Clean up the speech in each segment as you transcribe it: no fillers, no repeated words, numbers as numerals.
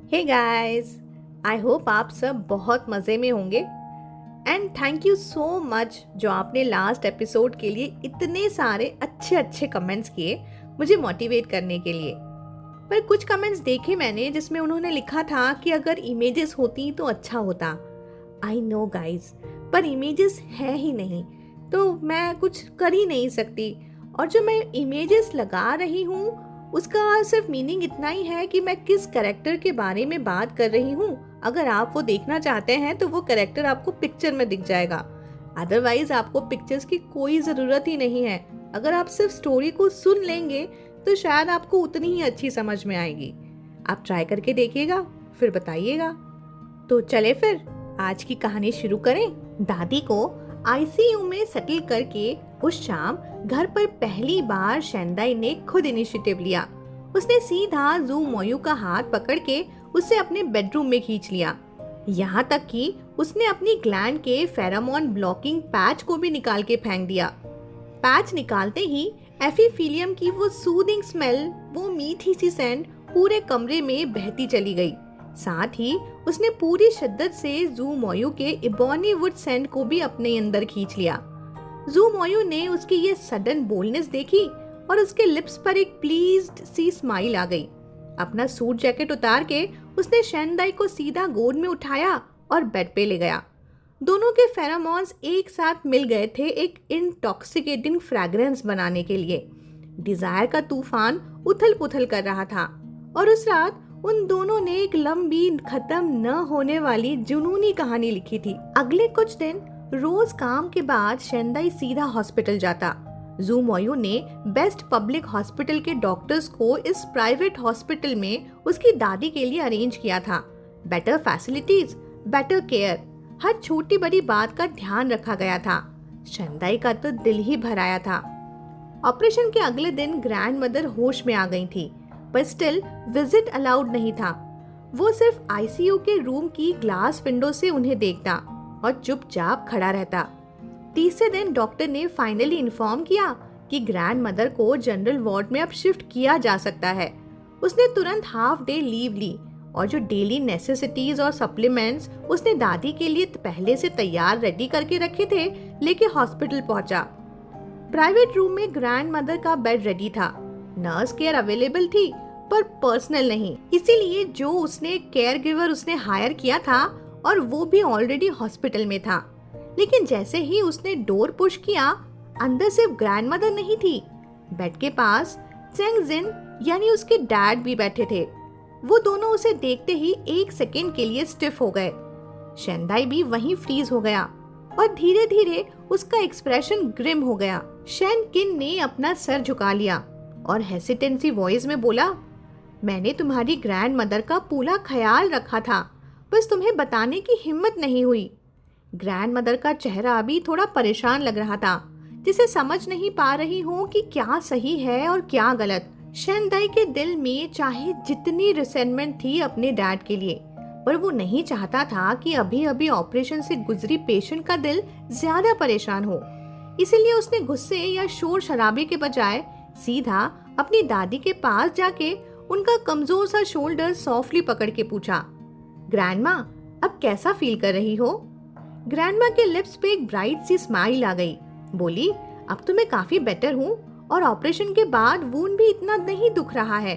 Hey guys, I hope आप सब बहुत मज़े में होंगे and thank you so much जो आपने लास्ट एपिसोड के लिए इतने सारे अच्छे अच्छे कमेंट्स किए मुझे मोटिवेट करने के लिए। पर कुछ कमेंट्स देखे मैंने जिसमें उन्होंने लिखा था कि अगर इमेजेस होती तो अच्छा होता। आई नो गाइस, पर इमेजेस है ही नहीं तो मैं कुछ कर ही नहीं सकती। और जो मैं इमेजेस लगा रही हूँ उसका सिर्फ मीनिंग इतना ही है कि मैं किस कैरेक्टर के बारे में बात कर रही हूँ। अगर आप वो देखना चाहते हैं तो वो कैरेक्टर आपको पिक्चर में दिख जाएगा, अदरवाइज आपको पिक्चर्स की कोई ज़रूरत ही नहीं है। अगर आप सिर्फ स्टोरी को सुन लेंगे तो शायद आपको उतनी ही अच्छी समझ में आएगी। आप ट्राई करके देखिएगा, फिर बताइएगा। तो चले फिर आज की कहानी शुरू करें। दादी को आईसीयू में सेटल करके उस शाम घर पर पहली बार शेंदाई ने खुद इनिशिएटिव लिया। उसने सीधा जू मोयू का हाथ पकड़ के उसे अपने बेडरूम में खींच लिया। यहाँ तक कि उसने अपनी ग्लैंड के फेरोमोन ब्लॉकिंग पैच को भी निकाल के फेंक दिया। पैच निकालते ही एफिफिलियम की वो सूदिंग स्मेल, वो मीठी सी सेंट पूरे कमरे में बहती चली गई। साथ ही उसने पूरी शिद्दत से जू मोयू के इबोनी वुड सेंट को भी अपने अंदर खींच लिया। जू मोयू ने उसकी ये सडन बोल्डनेस देखी और उसके लिप्स पर एक प्लीज्ड सी स्माइल आ गई। अपना सूट जैकेट उतार के उसने शेंदाई को सीधा गोद में उठाया और बेड पे ले गया। दोनों के फेरोमोन्स एक साथ मिल गए थे एक इंटॉक्सिकेटिंग फ्रैग्रेंस बनाने के लिए। डिजायर का तूफान उथल पुथल कर रहा था और उस रात उन दोनों ने एक लंबी खत्म न होने वाली जुनूनी कहानी लिखी थी। अगले कुछ दिन रोज काम के बाद शेंदाई सीधा हॉस्पिटल जाता। जू मोयू ने बेस्ट पब्लिक हॉस्पिटल के डॉक्टर्स को इस प्राइवेट हॉस्पिटल में उसकी दादी के लिए अरेंज किया था। बेटर फैसिलिटीज, बेटर केयर, हर छोटी बड़ी बात का ध्यान रखा गया था। शेंदाई का तो दिल ही भर आया था। ऑपरेशन के अगले दिन ग्रैंड मदर होश में आ गई थी, पर स्टिल विजिट अलाउड नहीं था। वो सिर्फ आईसीयू के रूम की ग्लास विंडो से उन्हें देखता और चुपचाप खड़ा रहता। तीसरे दिन डॉक्टर ने फाइनली इन्फॉर्म किया कि ग्रैंड मदर को जनरल वार्ड में अब शिफ्ट किया जा सकता है। उसने तुरंत हाफ डे लीव ली और जो डेली नेसेसिटीज और सप्लीमेंट्स उसने दादी के लिए पहले से तैयार रेडी करके रखे थे लेके हॉस्पिटल पहुंचा। प्राइवेट रूम में ग्रैंड मदर का बेड रेडी था। नर्स केयर अवेलेबल थी पर पर्सनल नहीं, इसीलिए जो उसने केयर गिवर उसने हायर किया था और वो भी ऑलरेडी हॉस्पिटल में था। लेकिन जैसे ही उसने डोर पुश किया, अंदर सिर्फ ग्रैंड मदर नहीं थी, बेड के पास चेंग जिन यानी उसके डैड भी बैठे थे। वो दोनों उसे देखते ही एक सेकेंड के लिए स्टिफ हो गए। शेंदाई भी वहीं फ्रीज हो गया और धीरे धीरे उसका एक्सप्रेशन ग्रिम हो गया। शेन किन ने अपना सर झुका लिया और हेसिटेंसी वॉइस में बोला, मैंने तुम्हारी ग्रैंड मदर का पूरा ख्याल रखा था, बस तुम्हें बताने की हिम्मत नहीं हुई। ग्रैंड मदर का चेहरा अभी थोड़ा परेशान लग रहा था, जिसे समझ नहीं पा रही हूँ कि क्या सही है और क्या गलत। शेंदाई के दिल में चाहे जितनी रिसेंटमेंट थी अपने डैड के लिए, पर वो नहीं चाहता था कि अभी अभी ऑपरेशन से गुजरी पेशेंट का दिल ज्यादा परेशान हो। इसीलिए उसने गुस्से या शोर शराबे के बजाय सीधा अपनी दादी के पास जाके उनका कमजोर सा शोल्डर सॉफ्टली पकड़ के पूछा, ग्रैंडमा अब कैसा फील कर रही हो? ग्रैंडमा के लिप्स पे एक ब्राइट सी स्माइल आ गई। बोली, अब तो मैं काफी बेटर हूँ और ऑपरेशन के बाद वूंड भी इतना नहीं दुख रहा है।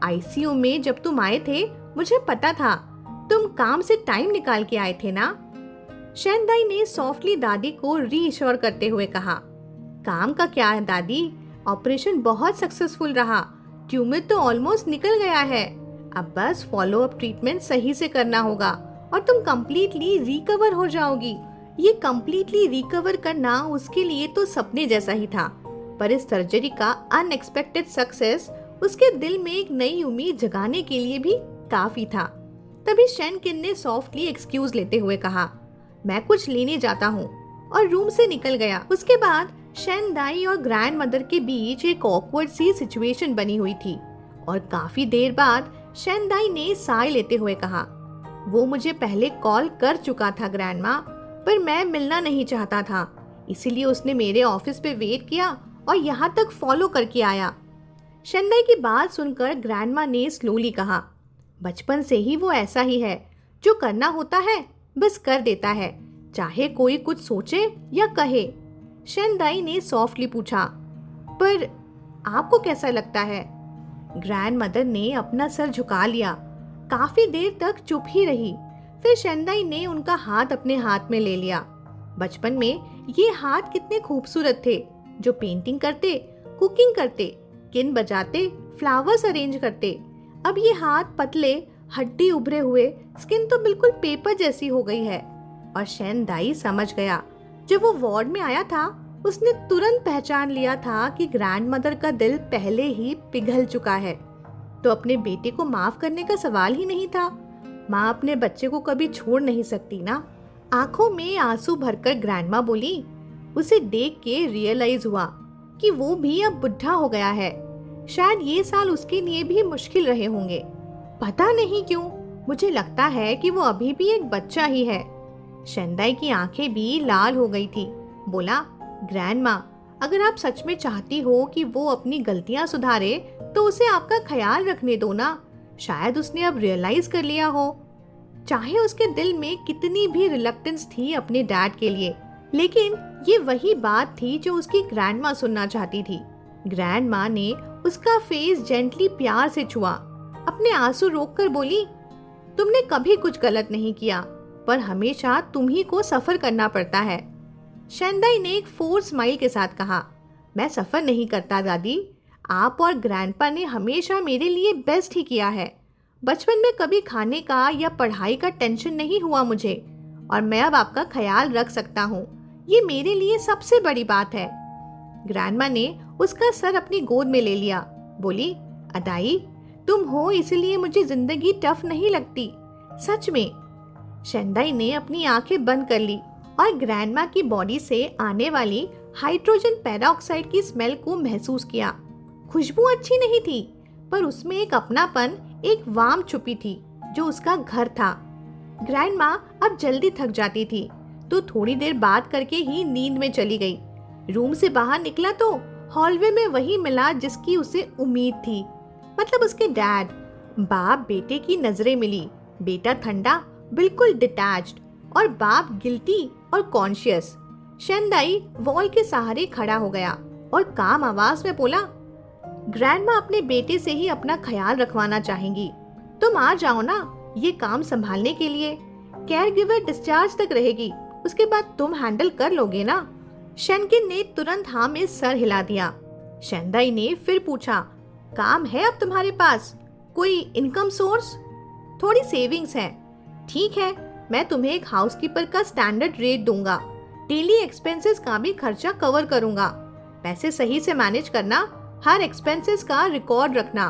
आईसीयू में जब तुम आए थे मुझे पता था, तुम काम से टाइम निकाल के आए थे ना? शेंदाई ने सॉफ्टली दादी को रीअश्योर करते हुए कहा, काम का क्या है दादी, ऑपरेशन बहुत सक्सेसफुल रहा, ट्यूमर तो ऑलमोस्ट निकल गया है। अब बस फॉलो अप ट्रीटमेंट सही से करना होगा और तुम कंप्लीटली रिकवर हो जाओगी। ये कंप्लीटली रिकवर करना उसके लिए तो सपने जैसा ही था, पर इस सर्जरी का अनएक्सपेक्टेड सक्सेस उसके दिल में एक नई उम्मीद जगाने के लिए भी काफी था। तभी शेन किन ने सॉफ्टली एक्सक्यूज लेते हुए कहा, मैं कुछ लेने जाता हूँ, और रूम से निकल गया। उसके बाद शेंदाई और ग्रैंड मदर के बीच एक ऑकवर्ड सी सिचुएशन बनी हुई थी और काफी देर बाद शेंदाई ने साय लेते हुए कहा, वो मुझे पहले कॉल कर चुका था ग्रैंडमा, पर मैं मिलना नहीं चाहता था, इसीलिए उसने मेरे ऑफिस पे वेट किया और यहाँ तक फॉलो करके आया। शेंदाई की बात सुनकर ग्रैंडमा ने स्लोली कहा, बचपन से ही वो ऐसा ही है, जो करना होता है बस कर देता है, चाहे कोई कुछ सोचे या कहे। शेनदाई ने सॉफ्टली पूछा, पर आपको कैसा लगता है? ग्रैंड मदर ने अपना सर झुका लिया, काफी देर तक चुप ही रही। फिर शेनदाई ने उनका हाथ अपने हाथ में ले लिया। बचपन में ये हाथ कितने खूबसूरत थे, जो पेंटिंग करते, कुकिंग करते, किन बजाते, फ्लावर्स अरेंज करते। अब ये हाथ पतले, हड्डी उभरे हुए, स्किन तो बिल्कुल पेपर जैसी हो गई है। और शेनदाई समझ गया। जब वो वार्ड में आया था, उसने तुरंत पहचान लिया था कि ग्रैंड मदर का दिल पहले ही पिघल चुका है। तो अपने बेटे को माफ करने का सवाल ही नहीं था। माँ अपने बच्चे को कभी छोड़ नहीं सकती ना। आंखों में आंसू भरकर ग्रैंडमा बोली। उसे देख के रियलाइज हुआ कि वो भी अब बुढ़ा हो गया है। शायद ये साल उसके लिए भी मुश्किल रहे होंगे। पता नहीं क्यों मुझे लगता है कि वो अभी भी एक बच्चा ही है। शेनदाई की आंखें भी लाल हो गई थी। बोला, ग्रैंडमा, अगर आप सच में चाहती हो कि वो अपनी गलतियां सुधारे तो उसे आपका ख्याल रखने दो ना। शायद उसने अब रियलाइज कर लिया हो। चाहे उसके दिल में कितनी भी रिलक्टेंस थी अपने डैड के लिए, लेकिन ये वही बात थी जो उसकी ग्रैंडमा सुनना चाहती थी। ग्रैंडमा ने उसका फेस जेंटली प्यार से छुआ, अपने आंसू रोककर बोली, तुमने कभी कुछ गलत नहीं किया, पर हमेशा तुम्ही को सफर करना पड़ता है। शेनदाई ने एक फोर्स स्माइल के साथ कहा, मैं सफर नहीं करता दादी, आप और ग्रैंडपा ने हमेशा मेरे लिए बेस्ट ही किया है। बचपन में कभी खाने का या पढ़ाई का टेंशन नहीं हुआ मुझे, और मैं अब आपका ख्याल रख सकता हूँ। ये मेरे लिए सबसे बड़ी बात है। ग्रैंडमा ने उसका सर अपनी गोद में ले लिया। बोली, अदाई, तुम हो इसलिए मुझे जिंदगी टफ नहीं लगती, सच में। शेनदाई ने अपनी आंखें बंद कर ली और ग्रैंडमा की बॉडी से आने वाली हाइड्रोजन पेरोक्साइड की स्मेल को महसूस किया। खुशबू अच्छी नहीं थी, पर उसमें एक अपनापन, एक वार्म छुपी थी जो उसका घर था। ग्रैंडमा अब जल्दी थक जाती थी, तो थोड़ी देर बात करके ही नींद में चली गई। रूम से बाहर निकला तो हॉलवे में वही मिला जिसकी उसे उम्मीद थी, मतलब उसके डैड। बाप बेटे की नजरें मिली। बेटा ठंडा, बिल्कुल डिटैच्ड, और बाप गिल्टी और कॉन्शियस। शेनदाई वॉल के सहारे खड़ा हो गया और काम आवाज में बोला, ग्रैंडमा अपने बेटे से ही अपना ख्याल रखवाना चाहेंगी। तुम आ जाओ ना ये काम संभालने के लिए। केयर गिवर डिस्चार्ज तक रहेगी, उसके बाद तुम हैंडल कर लोगे ना। शेनकिन ने तुरंत हाँ में सर हिला दिया। शेनदाई ने फिर पूछा, काम है अब तुम्हारे पास? कोई इनकम सोर्स? थोड़ी सेविंग्स है। ठीक है, मैं तुम्हें एक हाउसकीपर का स्टैंडर्ड रेट दूंगा। डेली एक्सपेंसेस का भी खर्चा कवर करूंगा। पैसे सही से मैनेज करना, हर एक्सपेंसेस का रिकॉर्ड रखना,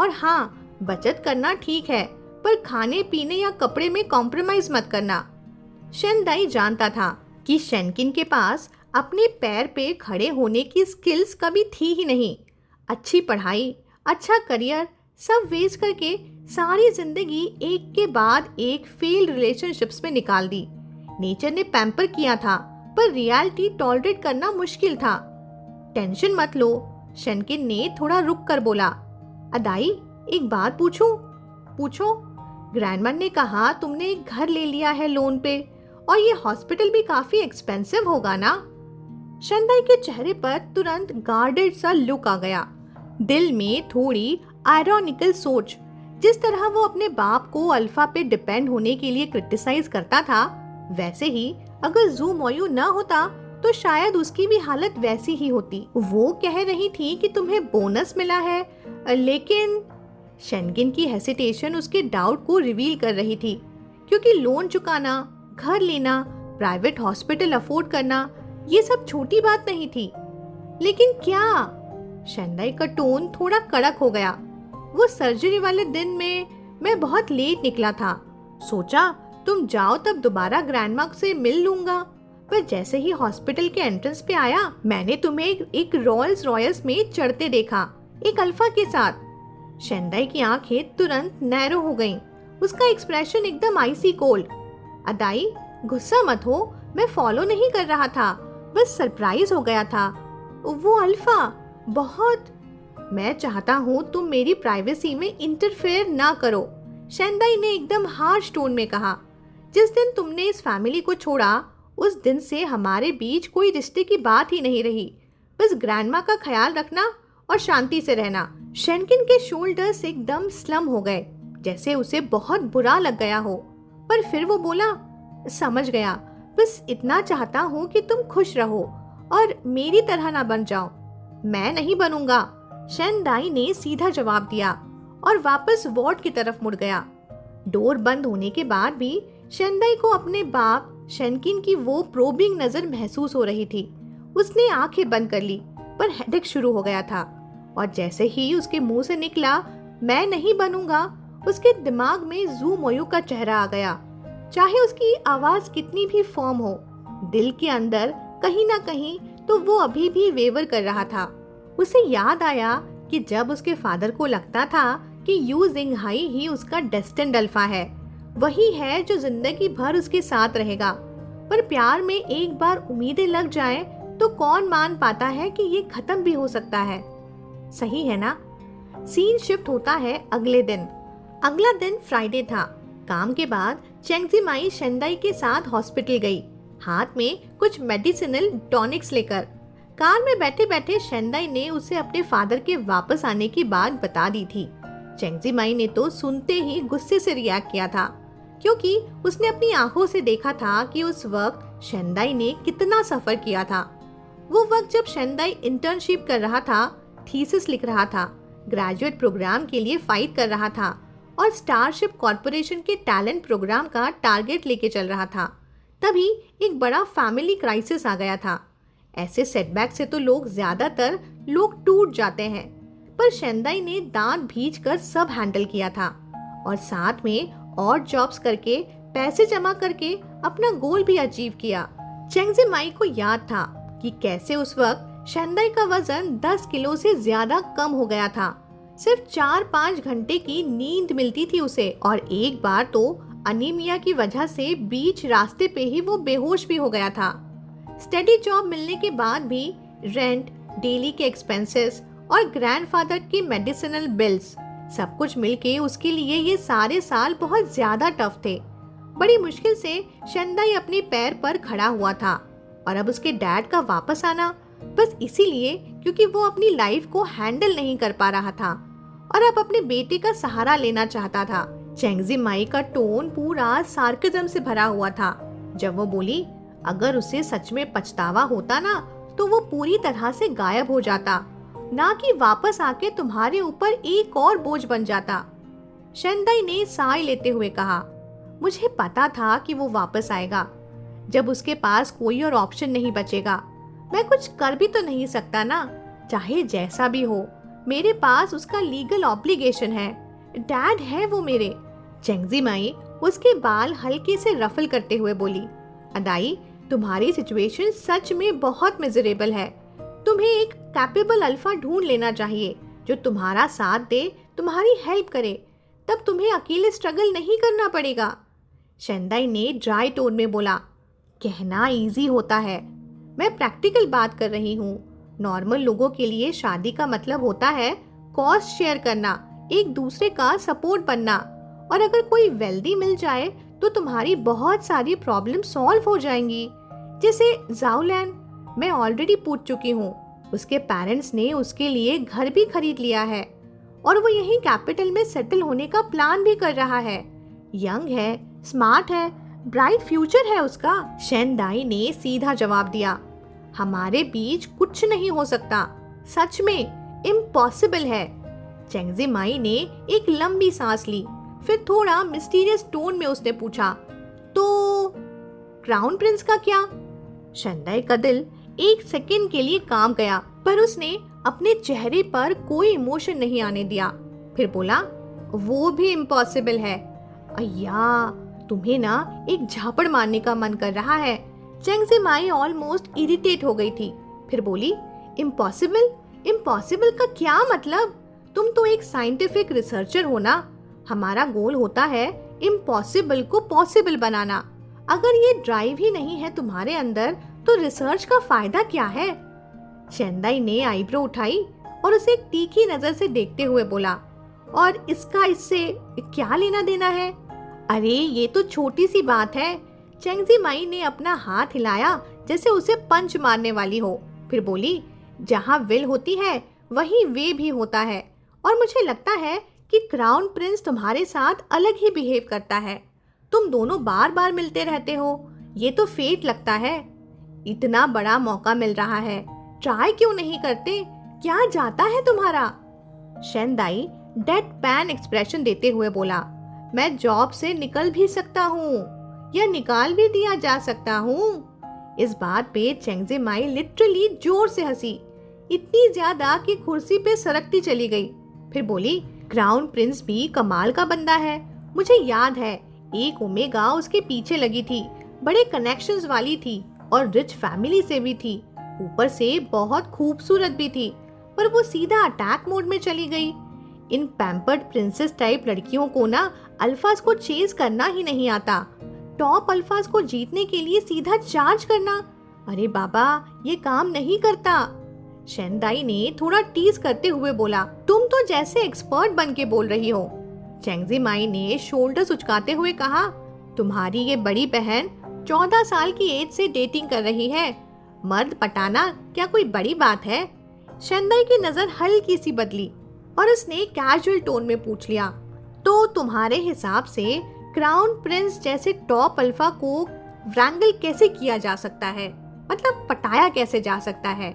और हाँ, बचत करना ठीक है, पर खाने पीने या कपड़े में कॉम्प्रोमाइज मत करना। शेनदाई जानता था कि शेनकिन के पास अपने पैर पे खड़े होने की स्किल्स कभी थी ही नहीं। अच्छी पढ़ाई, अच्छा करियर, सब वेस्ट करके सारी जिंदगी एक के बाद एक फेल्ड रिलेशनशिप्स में निकाल दी। नेचर ने पैम्पर किया था, पर रियलिटी टॉलरेट करना मुश्किल था। टेंशन मत लो, शेनकिन ने थोड़ा रुक कर बोला। अदाई, एक बात पूछूं? पूछो। ग्रैंडमा ने कहा, तुमने एक घर ले लिया है लोन पे, और ये हॉस्पिटल भी काफी एक्सपेंसिव होगा ना? शेनदाई के चेहरे पर तुरंत गार्डेड सा लुक आ गया। दिल में थोड़ी आयरॉनिकल सोच। जिस तरह वो अपने बाप को अल्फा पे डिपेंड होने के लिए क्रिटिसाइज करता था, वैसे ही अगर जू मोयू न होता तो शायद उसकी भी हालत वैसी ही होती। वो कह रही थी कि तुम्हें बोनस मिला है, लेकिन शेनकिन की हेसिटेशन उसके डाउट को रिवील कर रही थी, क्योंकि लोन चुकाना, घर लेना, प्राइवेट हॉस्पिटल अफोर्ड करना, ये सब छोटी बात नहीं थी। लेकिन क्या? शेनदाई का टोन थोड़ा कड़क हो गया। वो सर्जरी वाले दिन में मैं बहुत लेट निकला था। सोचा तुम जाओ तब दोबारा ग्रैंडमा से मिल लूंगा, पर जैसे ही हॉस्पिटल के एंट्रेंस पे आया, मैंने तुम्हें एक रोल्स रॉयस में चढ़ते देखा, एक अल्फा के साथ। शेनदाई की आंखें तुरंत नैरो हो गईं। उसका एक्सप्रेशन एकदम आइसी कोल्ड। अदाई, गुस्सा मत हो, मैं फॉलो नहीं कर रहा था, बस सरप्राइज हो गया था। वो अल्फा बहुत। मैं चाहता हूँ तुम मेरी प्राइवेसी में इंटरफेयर ना करो। शेंदाई ने एकदम हार्श टोन में कहा, जिस दिन तुमने इस फैमिली को छोड़ा उस दिन से हमारे बीच कोई रिश्ते की बात ही नहीं रही। बस ग्रैंडमा का ख्याल रखना और शांति से रहना। शेनकिन के शोल्डर्स एकदम स्लम हो गए, जैसे उसे बहुत बुरा लग गया हो, पर फिर वो बोला, समझ गया, बस इतना चाहता हूँ कि तुम खुश रहो और मेरी तरह ना बन जाओ। मैं नहीं बनूंगा, शेंदाई ने सीधा जवाब दिया और वापस वार्ड की तरफ मुड़ गया। डोर बंद होने के बाद भी शेंदाई को अपने बाप शेनकिन की वो प्रोबिंग नजर महसूस हो रही थी। उसने आंखें बंद कर ली, पर हेडेक शुरू हो गया था और जैसे ही उसके मुंह से निकला, मैं नहीं बनूंगा, उसके दिमाग में जू मोयू का चेहरा आ गया। चाहे उसकी आवाज कितनी भी फर्म हो, दिल के अंदर कहीं ना कहीं तो वो अभी भी वेवर कर रहा था। उसे याद आया कि जब उसके फादर को लगता था कि यू जिंगहाई ही उसका डेस्टिन्ड अल्फा है, वही है जो जिंदगी भर उसके साथ रहेगा। पर प्यार में एक बार उम्मीदें लग जाएं तो कौन मान पाता है कि ये खत्म भी हो सकता है। सही है ना? सीन शिफ्ट होता है अगले दिन। अगला दिन फ्राइडे था। काम के बाद चेंगजीमाई शेंदाई के साथ हॉस्पिटल गई, हाथ में कुछ मेडिसिनल टॉनिक्स लेकर। कार में बैठे बैठे शेंदाई ने उसे अपने फादर के वापस आने की बात बता दी थी। चेंगजीमाई ने तो सुनते ही गुस्से से रिएक्ट किया था, क्योंकि उसने अपनी आंखों से देखा था कि उस वक्त शेंदाई ने कितना सफर किया था। वो वक्त जब शेंदाई इंटर्नशिप कर रहा था, थीसिस लिख रहा था, ग्रेजुएट प्रोग्राम के लिए फाइट कर रहा था और स्टारशिप कॉर्पोरेशन के टैलेंट प्रोग्राम का टारगेट लेके चल रहा था। तभी एक बड़ा फैमिली क्राइसिस आ गया था। ऐसे सेटबैक से तो ज्यादातर लोग टूट जाते हैं, पर शेंदाई ने दांत भींच कर सब हैंडल किया था और साथ में और जॉब्स करके पैसे जमा करके अपना गोल भी अचीव किया। चेंगजीमाई को याद था कि कैसे उस वक्त शेंदाई का वजन 10 किलो से ज्यादा कम हो गया था। सिर्फ 4-5 घंटे की नींद मिलती थी उसे, और एक बार तो अनीमिया की वजह से बीच रास्ते पे ही वो बेहोश भी हो गया था। स्टेडी जॉब मिलने के बाद भी रेंट, डेली के एक्सपेंसेस और ग्रैंडफादर की मेडिसिनल बिल्स, सब कुछ मिलके उसके लिए ये सारे साल बहुत ज्यादा टफ थे। बड़ी मुश्किल से शेंदाई अपने पैर पर खड़ा हुआ था, और अब उसके डैड का वापस आना बस इसीलिए क्योंकि वो अपनी लाइफ को हैंडल नहीं कर पा रहा था और अब अपने बेटे का सहारा लेना चाहता था। चेंगजीमाई का टोन पूरा सार्केज्म से भरा हुआ था जब वो बोली, अगर उसे सच में पछतावा होता ना तो वो पूरी तरह से गायब हो जाता, ना कि वापस आके तुम्हारे ऊपर एक और बोझ बन जाता। शेंदाई ने साय लेते हुए कहा, मुझे पता था कि वो वापस आएगा। जब उसके पास कोई और ऑप्शन नहीं बचेगा, मैं कुछ कर भी तो नहीं सकता ना। चाहे जैसा भी हो, मेरे पास उसका लीगल ऑब्लिगेशन है। डैड है वो मेरे। चेंगजीमाई उसके बाल हल्के से रफल करते हुए बोली, अदाई, तुम्हारी सिचुएशन सच में बहुत मिजरेबल है। तुम्हें एक कैपेबल अल्फा ढूंढ लेना चाहिए जो तुम्हारा साथ दे, तुम्हारी हेल्प करे, तब तुम्हें अकेले स्ट्रगल नहीं करना पड़ेगा। शेंदाई ने ड्राई टोन में बोला, कहना इजी होता है, मैं प्रैक्टिकल बात कर रही हूँ। नॉर्मल लोगों के लिए शादी का मतलब होता है कॉस्ट शेयर करना, एक दूसरे का सपोर्ट बनना, और अगर कोई वेल्दी मिल जाए तो तुम्हारी बहुत सारी प्रॉब्लम सॉल्व हो जाएंगी। जैसे जाओलैन, मैं ऑलरेडी पूछ चुकी हूँ, उसके पेरेंट्स ने उसके लिए घर भी खरीद लिया है और वो यहीं कैपिटल में सेटल होने का प्लान भी कर रहा है। यंग है, स्मार्ट है, ब्राइट फ्यूचर है उसका। शेंदाई ने सीधा जवाब दिया, हमारे बीच कुछ नहीं हो सकता, सच में इम्पॉसिबल है। चेंगजीमाई ने एक लंबी सांस ली, फिर थोड़ा मिस्टीरियस टोन में उसने पूछा, तो क्राउन प्रिंस का क्या? शेंदाई का दिल एक सेकंड के लिए काम गया, पर उसने अपने चेहरे पर कोई इमोशन नहीं आने दिया। फिर बोला, वो भी इम्पॉसिबल है। अय्या, तुम्हें ना एक झापड़ मारने का मन कर रहा है। चेंगजीमाई ऑलमोस्ट इरिटेट हो गई थी। फिर बोली, इम्पॉसिबल? इम्पॉसिबल का क्या मतलब? तुम तो एक साइंटिफिक रिसर्चर हो ना। हमारा गोल होता है इम्पॉसिबल को पॉसिबल बनाना। अगर ये ड्राइव ही नहीं है तुम्हारे अंदर तो रिसर्च का फायदा क्या है? शेंदाई ने आईब्रो उठाई और उसे एक तीखी नजर से देखते हुए बोला, और इसका इससे क्या लेना देना है? अरे ये तो छोटी सी बात है। चेंगजी माई ने अपना हाथ हिलाया जैसे उसे पंच मारने वाली हो, फिर बोली, जहाँ विल होती है वहीं वे भी होता है, और मुझे लगता है कि क्राउन प्रिंस तुम्हारे साथ अलग ही बिहेव करता है। तुम दोनों बार बार मिलते रहते हो, ये तो फेट लगता है। इतना बड़ा मौका मिल रहा है, ट्राई क्यों नहीं करते? क्या जाता है तुम्हारा? शेंदाई डेड पैन एक्सप्रेशन देते हुए बोला, मैं जॉब से निकल भी सकता हूँ या निकाल भी दिया जा सकता हूँ। इस बात पे चेंगजी माई लिटरली जोर से हंसी, इतनी ज्यादा कि कुर्सी पे सरकती चली गई। फिर बोली, क्राउन प्रिंस भी कमाल का बंदा है। मुझे याद है एक ओमेगा उसके पीछे लगी थी, बड़े कनेक्शंस वाली थी और रिच फैमिली से भी थी, ऊपर से बहुत खूबसूरत भी थी, पर वो सीधा अटैक मोड में चली गई। इन पैम्पर्ड प्रिंसेस टाइप लड़कियों को ना अल्फाज को चेज करना ही नहीं आता। टॉप अल्फाज को जीतने के लिए सीधा चार्ज करना, अरे बाबा ये काम नहीं करता। शेंदाई ने थोड़ा टीज करते हुए बोला, तुम तो जैसे एक्सपर्ट बन के बोल रही हो। चेंगजी माई ने शोल्डर उचकाते हुए कहा, तुम्हारी ये बड़ी बहन 14 साल की एज से डेटिंग कर रही है, मर्द पटाना क्या कोई बड़ी बात है? शेंदाई की नजर हल्की सी बदली और उसने कैजुअल टोन में पूछ लिया, तो तुम्हारे हिसाब से क्राउन प्रिंस जैसे टॉप अल्फा को व्रैंगल कैसे किया जा सकता है? मतलब पटाया कैसे जा सकता है?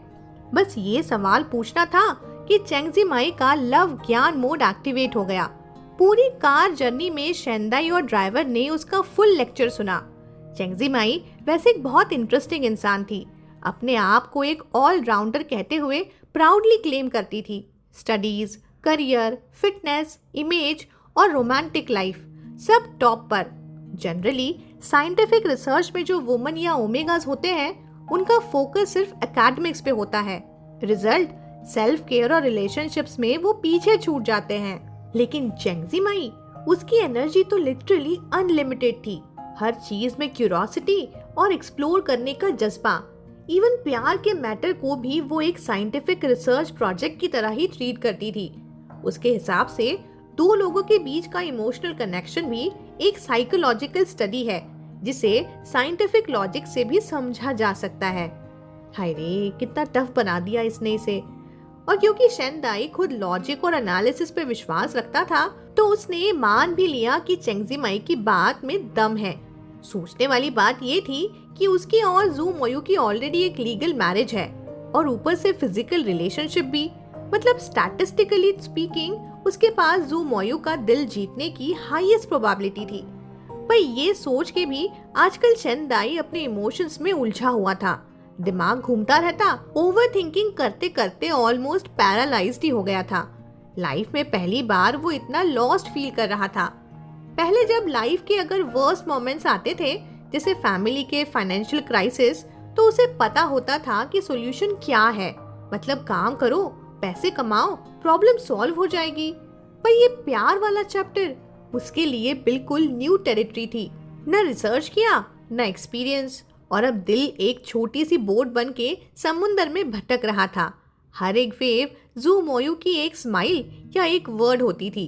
बस ये सवाल पूछना था कि चेंगजी माई का लव ज्ञान मोड एक्टिवेट हो गया। पूरी कार जर्नी में शेंदाई और ड्राइवर ने उसका फुल लेक्चर सुना। चेंगजी माई वैसे एक बहुत इंटरेस्टिंग इंसान थी, अपने आप को एक ऑलराउंडर कहते हुए प्राउडली क्लेम करती थी। स्टडीज, करियर, फिटनेस, इमेज और रोमांटिक लाइफ सब टॉप पर। जनरली साइंटिफिक रिसर्च में जो वुमन या ओमेगास होते हैं उनका फोकस सिर्फ एकेडमिक्स पे होता है, रिजल्ट, सेल्फ केयर और रिलेशनशिप्स में वो पीछे छूट जाते हैं। लेकिन चेंगजी माई, उसकी एनर्जी तो लिटरली अनलिमिटेड थी। हर चीज में क्यूरियोसिटी और एक्सप्लोर करने का जज्बा। इवन प्यार के मैटर को भी वो एक साइंटिफिक रिसर्च प्रोजेक्ट की तरह ही ट्रीट करती थी। उसके हिसाब से दो लोगों के बीच का इमोशनल कनेक्शन भी एक साइकोलॉजिकल स्टडी है जिसे साइंटिफिक लॉजिक से भी समझा जा सकता है। हाय रे, कितना टफ बना दिया इसने इसे। और क्योंकि शेंदाई खुद लॉजिक और एनालिसिस पे विश्वास रखता था, तो उसने मान भी लिया कि चेंगजी माई की बात में दम है। सोचने वाली बात ये थी कि उसकी और जू मोयू की ऑलरेडी एक लीगल मैरिज है और ऊपर से फिजिकल रिलेशनशिप भी। मतलब स्टैटिस्टिकली स्पीकिंग उसके पास जू मोयू का दिल जीतने की हाईएस्ट प्रोबेबिलिटी थी। पर ये सोच के भी आजकल शेंदाई अपने इमोशंस में उलझा हुआ था। दिमाग घूमता रहता, ओवर थिंकिंग करते करते ऑलमोस्ट पैरालाइज्ड ही हो गया था। लाइफ में पहली बार वो इतना लॉस्ट फील कर रहा था। पहले जब लाइफ के अगर वर्स्ट मोमेंट्स आते थे, जैसे फैमिली के फाइनेंशियल क्राइसिस, तो उसे पता होता था कि सॉल्यूशन क्या है। मतलब काम करो, पैसे कमाओ, प्रॉब्लम सॉल्व हो जाएगी। पर ये प्यार वाला चैप्टर उसके लिए बिल्कुल न्यू टेरिटरी थी। न रिसर्च किया, न एक्सपीरियंस, और अब दिल एक छोटी सी बोट बन के समुंदर में भटक रहा था। हर एक वेव जू मोयू की एक स्माइल या एक वर्ड होती थी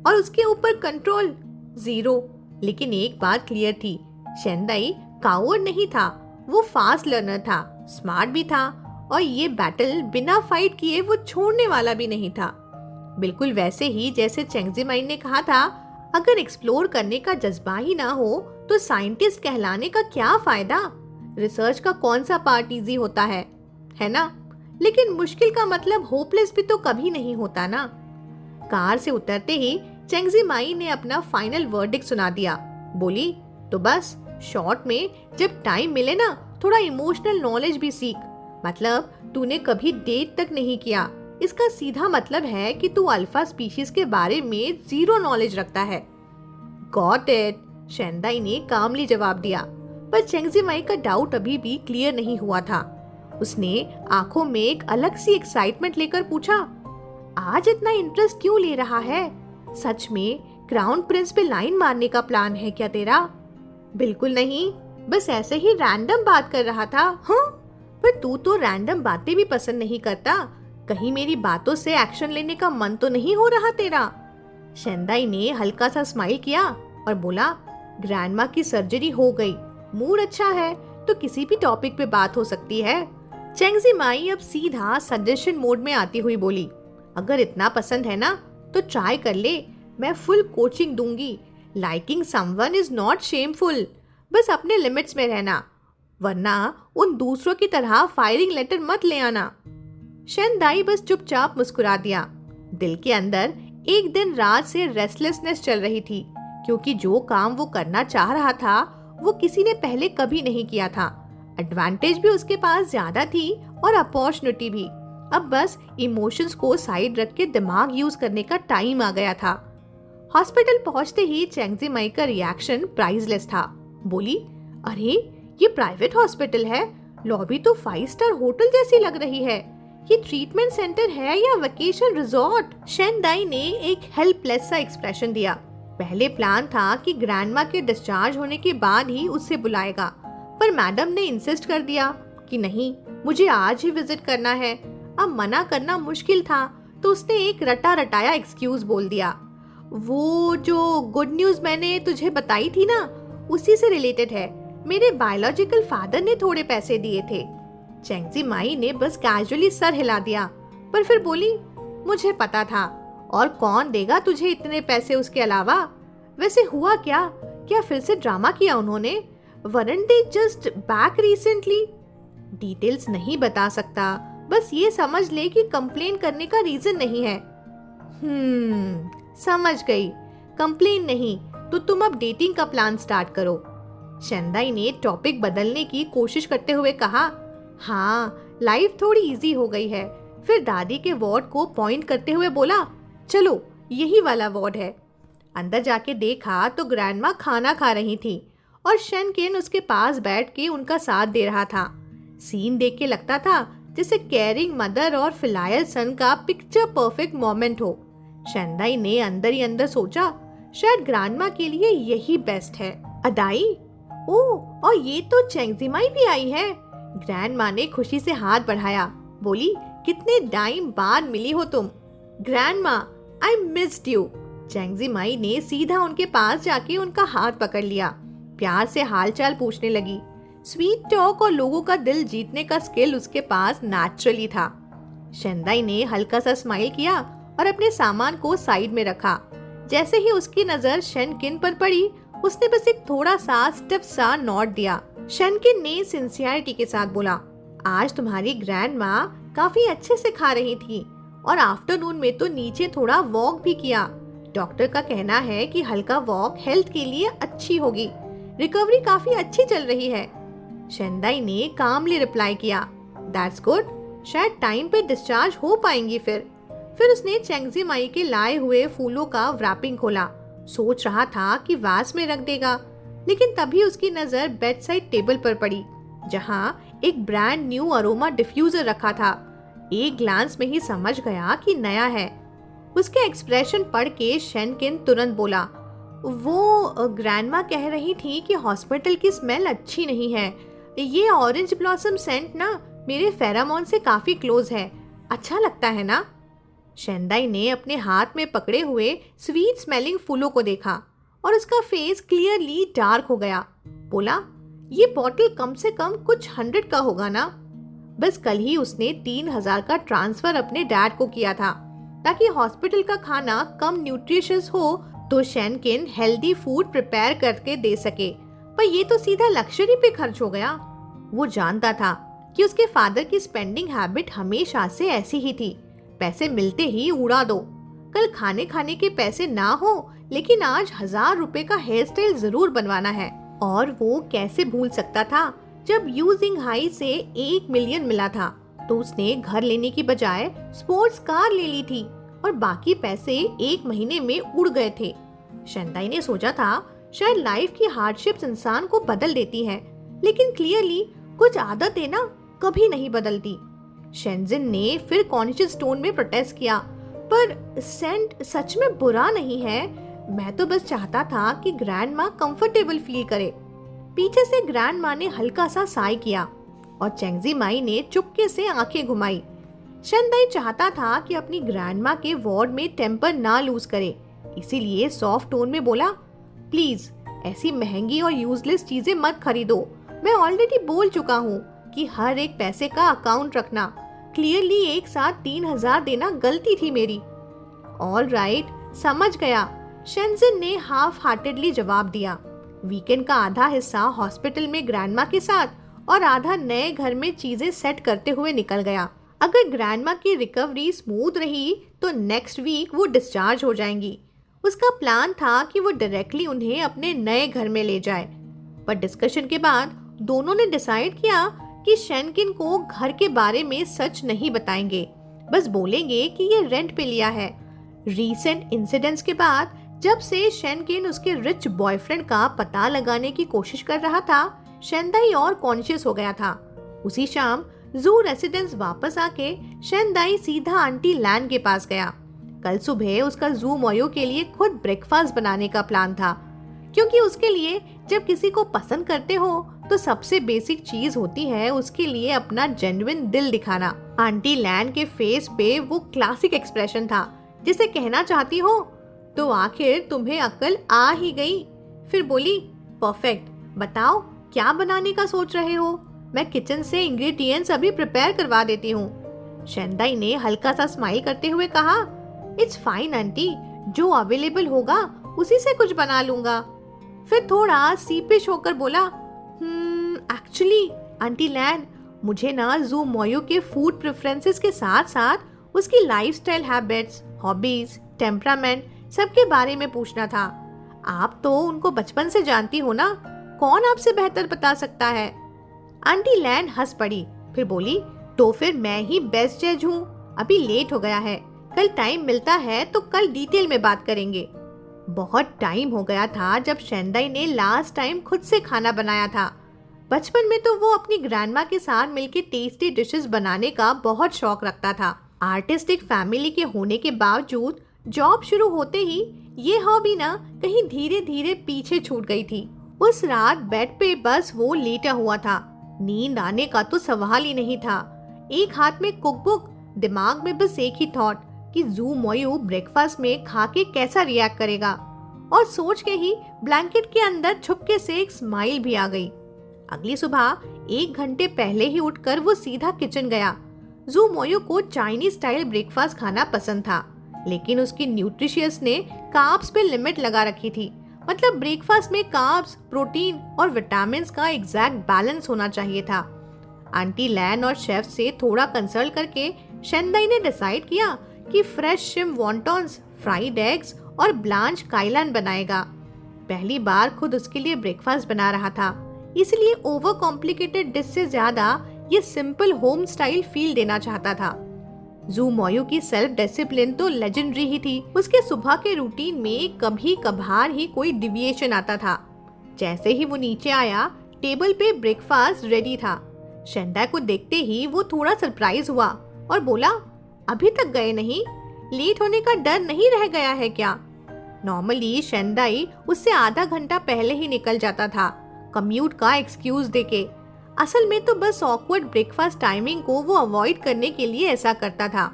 और उसके ऊपर कंट्रोल जीरो। लेकिन एक बात क्लियर थी, शेंदाई कावर्ड नहीं था, वो फास्ट लर्नर था, स्मार्ट भी था, और ये बैटल बिना फाइट किए वो छोड़ने वाला भी नहीं था। बिल्कुल वैसे ही जैसे चेंगजी माई ने कहा था, अगर एक्सप्लोर करने का जज्बा ही ना हो तो साइंटिस्ट कहलाने का क्या फायदा? रिसर्च का कौन सा पार्ट इजी होता है ना? लेकिन मुश्किल का मतलब होपलेस भी तो कभी नहीं होता ना। कार से उतरते ही चेंगजी माई ने अपना फाइनल वर्डिक्ट सुना दिया। बोली, तो बस शॉर्ट में जब टाइम मिले ना, थोड़ा इमोशनल नॉलेज भी सीख। मतलब तूने कभी डेट तक नहीं किया, इसका सीधा मतलब है कि तू अल्फा स्पीशीज के बारे में जीरो नॉलेज रखता है। गॉट इट, शेंदाई ने कामली जवाब दिया। पर चेंगजी माई का डाउट अभी भी क्लियर नहीं हुआ था। उसने आंखों में एक अलग सी एक्साइटमेंट लेकर पूछा, आज इतना इंटरेस्ट क्यों ले रहा है? सच में क्राउन प्रिंस पे लाइन मारने का प्लान है क्या तेरा? बिल्कुल नहीं, बस ऐसे ही रैंडम बात कर रहा था। हाँ, पर तू तो रैंडम बातें भी पसंद नहीं करता, कहीं मेरी बातों से एक्शन लेने का मन तो नहीं हो रहा तेरा? शेंदाई ने हल्का सा स्माइल किया और बोला, ग्रैंडमा की सर्जरी हो गई, मूड अच्छा है तो किसी भी टॉपिक पे बात हो सकती है। चेंगजी माई अब सीधा सजेशन मोड में आती हुई बोली, अगर इतना पसंद है ना तो ट्राई कर ले, मैं फुल कोचिंग दूंगी। Liking someone is not shameful, बस अपने लिमिट्स में रहना, वरना उन दूसरों की तरह फायरिंग लेटर मत ले आना। शेंदाई बस चुपचाप मुस्कुरा दिया। दिल के अंदर एक दिन रात से रेस्टलेसनेस चल रही थी, क्योंकि जो काम वो करना चाह रहा था वो किसी ने पहले कभी नहीं किया था। एडवांटेज भी उसके पास ज्यादा थी और अपॉर्चुनिटी भी। अब बस इमोशंस को साइड रख के दिमाग यूज करने का टाइम आ गया था। हॉस्पिटल पहुंचते ही चेंगजी माई का रिएक्शन प्राइसलेस था। बोली, अरे ये प्राइवेट हॉस्पिटल है, लॉबी तो 5 स्टार होटल जैसी लग रही है। ये ट्रीटमेंट सेंटर है या वेकेशन रिजॉर्ट? शेंदाई ने एक हेल्पलेस सा एक्सप्रेशन दिया। पहले प्लान था कि ग्रैंडमा के डिस्चार्ज होने के बाद ही उससे बुलाएगा, पर मैडम ने इंसिस्ट कर दिया कि नहीं, मुझे आज ही विजिट करना है। अब मना करना मुश्किल था तो उसने एक रटा रटाया एक्सक्यूज बोल दिया। वो जो गुड न्यूज मैंने तुझे बताई थी ना, उसी से रिलेटेड है। मेरे बायोलॉजिकल फादर ने थोड़े पैसे दिए थे। चेंगजी माई ने बस कैजुअली सर हिला दिया, पर फिर बोली, मुझे पता था, और कौन देगा तुझे इतने पैसे उसके अलावा? वैसे हुआ क्या? क्या फिर से ड्रामा किया उन्होंने? Weren't they just back recently? Details नहीं बता सकता, बस ये समझ ले कि कंप्लेन करने का रीजन नहीं है। समझ गई, कंप्लेन नहीं तो तुम अब डेटिंग का प्लान स्टार्ट करो। शेंदाई ने टॉपिक बदलने की कोशिश करते हुए कहा, हाँ, लाइफ थोड़ी इजी हो गई है। फिर दादी के वार्ड को पॉइंट करते हुए बोला, चलो यही वाला वार्ड है। अंदर जाके देखा तो ग्रैंडमा खाना खा रही थी और शेनकिन उसके पास बैठ के उनका साथ दे रहा था। सीन देख के लगता था जैसे केयरिंग मदर और फिलायल सन का पिक्चर परफेक्ट मोमेंट हो। शेंदाई ने अंदर ही अंदर सोचा, शायद ग्रैंडमा के लिए यही बेस्ट है। अदाई, ओह, और ये तो चेंगजी माई भी आई है। ग्रैंडमा ने खुशी से हाथ बढ़ाया, बोली, कितने टाइम बाद मिली हो तुम। Grandma, I missed you. चेंगजी माई ने सीधा उनके पास जाके उनका हाथ पकड़ लिया, प्यार से हालचाल पूछने लगी। स्वीट टॉक और लोगों का दिल जीतने का स्किल उसके पास नेचुरली था। शेंदाई ने हल्का सा स्माइल किया और अपने सामान को साइड में रखा। जैसे ही उसकी नजर शेनकिन पर पड़ी, उसने बस एक थोड़ा सा स्टिफ सा नॉट दिया। शेनकिन ने सिंसियरिटी के साथ बोला, आज तुम्हारी ग्रैंडमा काफी अच्छे से खा रही थी और आफ्टरनून में तो नीचे थोड़ा वॉक भी किया। डॉक्टर का कहना है कि हल्का वॉक हेल्थ के लिए अच्छी होगी। रिकवरी काफी अच्छी चल रही है। शेंदाई ने कामली रिप्लाई किया, दैट्स गुड, शायद टाइम पे डिस्चार्ज हो पाएंगी। फिर उसने चेंगजी माई के लाए हुए फूलों का रैपिंग खोला। सोच रहा था कि वास में रख देगा, लेकिन तभी उसकी नजर बेड साइड टेबल पर पड़ी, जहां एक ब्रांड न्यू अरोमा डिफ्यूजर रखा था। एक ग्लांस में ही समझ गया कि नया है। उसके एक्सप्रेशन पढ़ के शेनकिन तुरंत बोला, वो ग्रैंडमा कह रही थी कि हॉस्पिटल की स्मेल अच्छी नहीं है। ये ऑरेंज ब्लॉसम सेंट ना मेरे फेरामोन से काफी क्लोज है, अच्छा लगता है ना? शेंदाई ने अपने हाथ में पकड़े हुए स्वीट स्मेलिंग फूलों को देखा और उसका फेस क्लियरली डार्क हो गया। बोला, ये बॉटल कम से कम कुछ 100 का होगा ना? बस कल ही उसने 3000 का ट्रांसफर अपने डैड को किया था ताकि हॉस्पिटल का खाना कम न्यूट्रिशियस हो तो शेनकिन हेल्दी फूड प्रिपेयर करके दे सके, पर ये तो सीधा लग्जरी पे खर्च हो गया। वो जानता था कि उसके फादर की स्पेंडिंग हैबिट हमेशा से ऐसी ही थी, पैसे मिलते ही उड़ा दो। कल खाने खाने के पैसे ना हो, लेकिन आज 1000 रुपए का हेयर स्टाइल जरूर बनवाना है। और वो कैसे भूल सकता था जब यूजिंग हाई से 1 मिलियन मिला था तो उसने घर लेने की बजाय स्पोर्ट्स कार ले ली थी और बाकी पैसे 1 महीने में उड़ गए थे। शेंदाई ने सोचा था शायद लाइफ की हार्डशिप्स इंसान को बदल देती हैं, लेकिन क्लियरली कुछ आदतें ना कभी नहीं बदलती। शेंजिन ने फिर कॉन्शियस टोन में प्रोटेस्ट किया, पर सेंट सच में बुरा नहीं है, मैं तो बस चाहता था कि ग्रैंडमा कंफर्टेबल फील करे। पीछे से ग्रैंडमा ने हल्का सा साई किया और चेंगजी माई ने चुपके से आंखें घुमाई। शेनदाई चाहता था कि अपनी ग्रैंडमा के वार्ड में टेम्पर ना लूज करे, इसीलिए सॉफ्ट टोन में बोला, प्लीज ऐसी महंगी और यूजलेस चीजें मत खरीदो। मैं ऑलरेडी बोल चुका हूँ कि हर एक पैसे का अकाउंट रखना। क्लियरली एक साथ 3,000 देना गलती थी मेरी। ऑल राइट, समझ गया, शेनजिन ने हाफ हार्टेडली जवाब दिया। वीकेंड का आधा हिस्सा हॉस्पिटल में ग्रैंडमा के साथ और आधा नए घर में चीजें सेट करते हुए निकल गया। अगर ग्रैंडमा की रिकवरी स्मूथ रही तो नेक्स्ट वीक वो डिस्चार्ज हो जाएंगी। उसका प्लान था कि वो डायरेक्टली उन्हें अपने नए घर में ले जाए, पर डिस्कशन के बाद दोनों ने डिसाइड किया कि शेनकिन को घर के बारे में सच नहीं बताएंगे, बस बोलेंगे कि ये रेंट पे लिया है। रीसेंट इंसिडेंट्स के बाद जब से शेनकिन उसके रिच बॉयफ्रेंड का पता लगाने की कोशिश कर रहा था, शेनदाई और कॉन्शियस हो गया था। उसी शाम जू रेसिडेंस वापस आके शेनदाई सीधा आंटी लैन के पास गया। कल सुबह उसका जू मोयो के लिए खुद ब्रेकफास्ट बनाने का प्लान था, क्योंकि उसके लिए जब किसी को पसंद करते हो तो सबसे बेसिक चीज होती है उसके लिए अपना जेन्युइन दिल दिखाना। आंटी लैन के फेस पे वो क्लासिक एक्सप्रेशन था जिसे कहना चाहती हो तो आखिर तुम्हें अक्ल आ ही गई। फिर बोली, परफेक्ट, बताओ क्या बनाने का सोच रहे हो? मैं किचन से इंग्रेडिएंट्स अभी प्रिपेयर करवा देती हूँ। शेनदाई ने हल्का सा स्माइल करते हुए कहा, इट्स फाइन आंटी, जो अवेलेबल होगा उसी से कुछ बना लूंगा। फिर थोड़ा सीपिश होकर बोला, एक्चुअली आंटी लैन, मुझे ना जू मोयो के फूड प्रेफरेंसेस के साथ साथ उसकी लाइफस्टाइल हैबिट्स, हॉबीज, टेम्परामेंट सबके बारे में पूछना था। आप तो उनको बचपन से जानती हो ना, कौन आपसे बेहतर बता सकता है? आंटी लैन हंस पड़ी, फिर बोली, तो फिर मैं ही बेस्ट जज हूँ। अभी लेट हो गया है, कल टाइम मिलता है तो कल डिटेल में बात करेंगे। बहुत टाइम हो गया था जब शेनदाई ने लास्ट टाइम खुद से खाना बनाया था। बचपन में तो वो अपनी ग्रैंडमा के साथ मिलकर टेस्टी डिशेस बनाने का बहुत शौक रखता था। आर्टिस्टिक फैमिली के होने के बावजूद जॉब शुरू होते ही ये हॉबी ना कहीं धीरे धीरे पीछे छूट गई थी। उस रात बेड पे बस वो लेटा हुआ था, नींद आने का तो सवाल ही नहीं था। एक हाथ में कुकबुक, दिमाग में बस एक ही थॉट कि जू मोयू ब्रेकफास्ट में खा के कैसा रिएक्ट करेगा, और सोच के ही ब्लैंकेट के अंदर छुपके से एक स्माइल भी आ गई। अगली सुबह 1 घंटे पहले ही उठकर वो सीधा किचन गया। जू मोयू को चाइनीज स्टाइल ब्रेकफास्ट खाना पसंद था, लेकिन उसकी न्यूट्रिशियस ने कार्ब्स पे लिमिट लगा रखी थी। मतलब ब्रेकफास्ट में कार्ब्स, प्रोटीन और विटामिन्स का एग्जैक्ट बैलेंस होना चाहिए था। आंटी लैन और शेफ से थोड़ा कंसल्ट करके शेनदाई ने डिसाइड किया कि फ्रेश शिम वॉन्टॉन्स, फ्राइड एग्स और ब्लांच काइलान बनाएगा। पहली बार खुद उसके लिए ब्रेकफास्ट बना रहा था, इसलिए ओवर कॉम्प्लिकेटेड डिश से ज्यादा ये सिंपल होम स्टाइल फील देना चाहता था। जू मोयू की सेल्फ डिसिप्लिन तो लेजेंडरी ही थी। उसके सुबह के रूटीन में कभी कभार ही कोई डिविएशन आता था। जैसे ही वो नीचे आया, टेबल पे ब्रेकफास्ट रेडी था। शेनदाई को देखते ही वो थोड़ा सरप्राइज हुआ और बोला, अभी तक गए नहीं? लेट होने का डर नहीं रह गया है क्या? नॉर्मली शेनदाई उससे आधा घंटा पहले ही निकल जाता था, कम्यूट का एक्सक्यूज देके। असल में तो बस ऑकवर्ड ब्रेकफास्ट टाइमिंग को वो अवॉइड करने के लिए ऐसा करता था।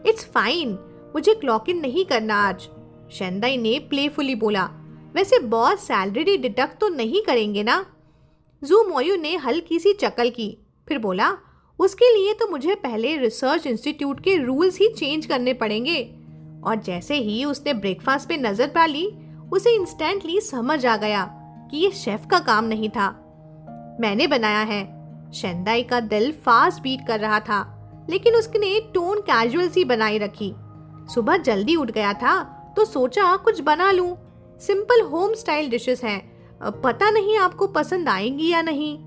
इट्स फाइन, मुझे क्लॉक इन नहीं करना आज, शेनदाई ने प्लेफुली बोला। वैसे बॉस सैलरी डिडक्ट तो नहीं करेंगे ना? जू मोयू ने हल्की सी चकल की, फिर बोला, उसके लिए तो मुझे पहले रिसर्च इंस्टीट्यूट के रूल्स ही चेंज करने पड़ेंगे। और जैसे ही उसने ब्रेकफास्ट पे नजर डाली, उसे इंस्टेंटली समझ आ गया कि ये शेफ का काम नहीं था, मैंने बनाया है। शेनदाई का दिल फास्ट बीट कर रहा था, लेकिन उसने टोन कैजुअल सी बनाई रखी। सुबह जल्दी उठ गया था तो सोचा कुछ बना लूं। सिंपल होम स्टाइल डिशेस हैं, पता नहीं आपको पसंद आएंगी या नहीं।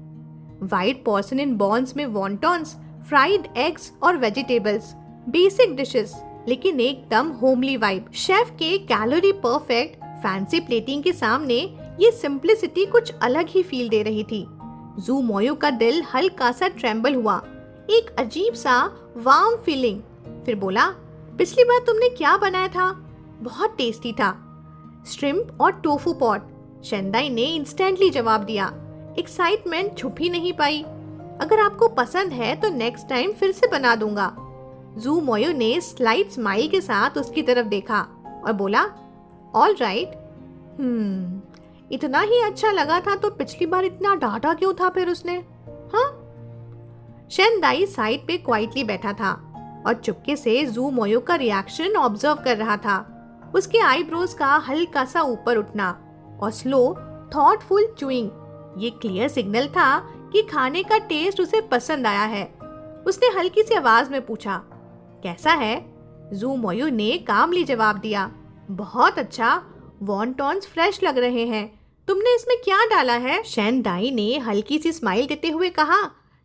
वाइट पोर्सलिन बॉन्स में वॉन्टॉन्स, फ्राइड एग्स और वेजिटेबल्स, बेसिक डिशेस लेकिन एकदम होमली वाइब। शेफ के कैलोरी परफेक्ट फैंसी प्लेटिंग के सामने ये सिंप्लिसिटी कुछ अलग ही फील दे रही थी। जू मोयू का दिल हल्का सा ट्रेम्बल हुआ, एक अजीब सा वार्म फीलिंग। फिर बोला, पिछली बार तुमने क्या बनाया था? बहुत टेस्टी था, श्रिम्प और टोफू पॉट। शेनदाई ने इंस्टेंटली जवाब दिया। एक्साइटमेंट छुप ही नहीं पाई। अगर आपको पसंद है तो नेक्स्ट टाइम फिर से बना दूंगा। जू मोयो ने स्लाइट स्माइल के साथ उसकी तरफ देखा और बोला, ऑल राइट। इतना ही अच्छा लगा था तो पिछली बार इतना डांटा क्यों था फिर उसने? हाँ। शेनदाई साइड पे क्वाइटली बैठा था और चुपके से जू मोयो का रिएक्शन ऑब्जर्व कर रहा था। उसके आईब्रोज का हल्का सा ऊपर उठना और स्लो थॉटफुल च्यूइंग, ये क्लियर सिग्नल था कि खाने का टेस्ट उसे पसंद आया है। उसने हल्की सी आवाज में पूछा, कैसा है? जू मोयो ने कामली जवाब दिया, बहुत अच्छा, वॉन्टॉन्स फ्रेश लग रहे हैं। तुमने इसमें क्या डाला है? शेनदाई ने हल्की सी स्माइल देते हुए कहा,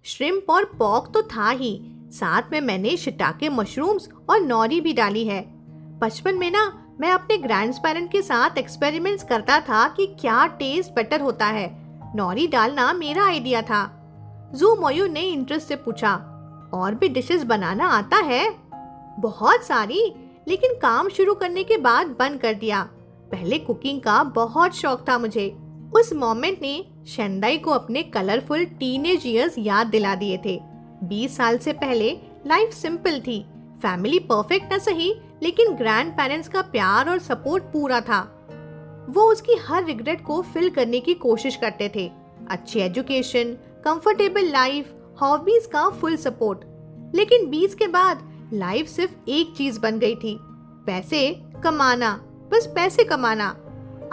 श्रिम्प और पॉक तो था ही, साथ में मैंने शिटाके मशरूम्स और नॉरी भी डाली है। बचपन में ना मैं अपने ग्रैंडपेरेंट के साथ एक्सपेरिमेंट्स करता था कि क्या टेस्ट बेटर होता है। नॉरी डालना मेरा आइडिया था। जू मोयो ने इंटरेस्ट से पूछा, और भी डिशेस बनाना आता है? बहुत सारी, लेकिन काम शुरू करने के बाद बंद कर दिया। पहले कुकिंग का बहुत शौक था मुझे। उस मोमेंट ने शेनदाई को अपने कलरफुल टीनेज ईयर्स याद दिला दिए थे। 20 साल से पहले लाइफ सिंपल थी, फैमिली परफेक्ट न सही, लेकिन ग्रैंड पेरेंट्स का प्यार और सपोर्ट पूरा था। वो उसकी हर रिग्रेट को फिल करने की कोशिश करते थे। अच्छी एजुकेशन, कंफर्टेबल लाइफ, हॉबीज का फुल सपोर्ट। लेकिन 20 के बाद लाइफ सिर्फ एक चीज बन गई थी, पैसे कमाना, बस पैसे कमाना।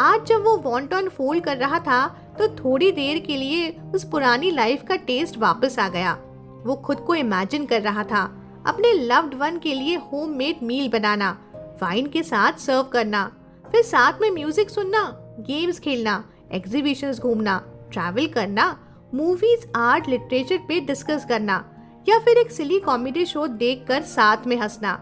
आज जब वो वॉन्टॉन फोल्ड कर रहा था तो थोड़ी देर के लिए उस पुरानी लाइफ का टेस्ट वापस आ गया। वो खुद को इमेजिन कर रहा था अपने लव्ड वन के लिए होममेड मील बनाना, वाइन के साथ सर्व करना, फिर साथ में म्यूजिक सुनना, गेम्स खेलना, एग्जीबिशंस घूमना, ट्रैवल करना, मूवीज, आर्ट, लिटरेचर पे डिस्कस करना, या फिर एक सिली कॉमेडी शो देखकर साथ में हंसना।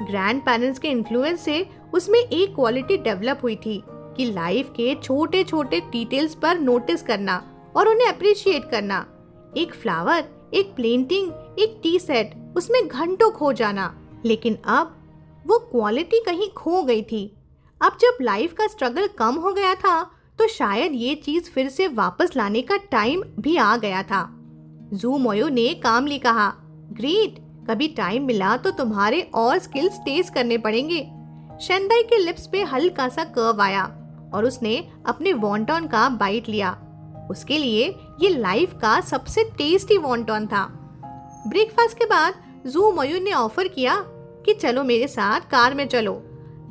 ग्रैंड पेरेंट्स के इन्फ्लुएंस से उसमें एक क्वालिटी डेवलप हुई थी कि लाइफ के छोटे छोटे डिटेल्स पर नोटिस करना और उन्हें अप्रिशिएट करना। एक फ्लावर, एक पेंटिंग, एक टी सेट, उसमें घंटों खो जाना। लेकिन अब वो क्वालिटी कहीं खो गई थी। अब जब लाइफ का स्ट्रगल कम हो गया था तो शायद ये चीज फिर से वापस लाने का टाइम भी आ गया था। जू मोयो ने कामली कहा, ग्रेट, कभी टाइम मिला तो तुम्हारे और स्किल्स टेस्ट करने पड़ेंगे। शेनदाई के लिप्स पे हल्का सा कर्व आया और उसने अपने वॉन्टॉन का बाइट लिया। उसके लिए ये लाइफ का सबसे टेस्टी वॉन्टॉन था। ब्रेकफास्ट के बाद जू मोयो ने ऑफर किया कि चलो मेरे साथ कार में चलो।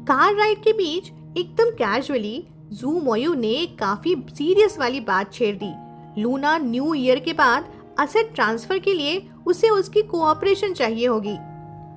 कार राइड के बीच एकदम कैजुअली जू मोयो ने काफी सीरियस वाली बात छेड़ दी। लूना न्यू ईयर के बाद असेट ट्रांसफर के लिए उसे उसकी कोऑपरेशन चाहिए होगी।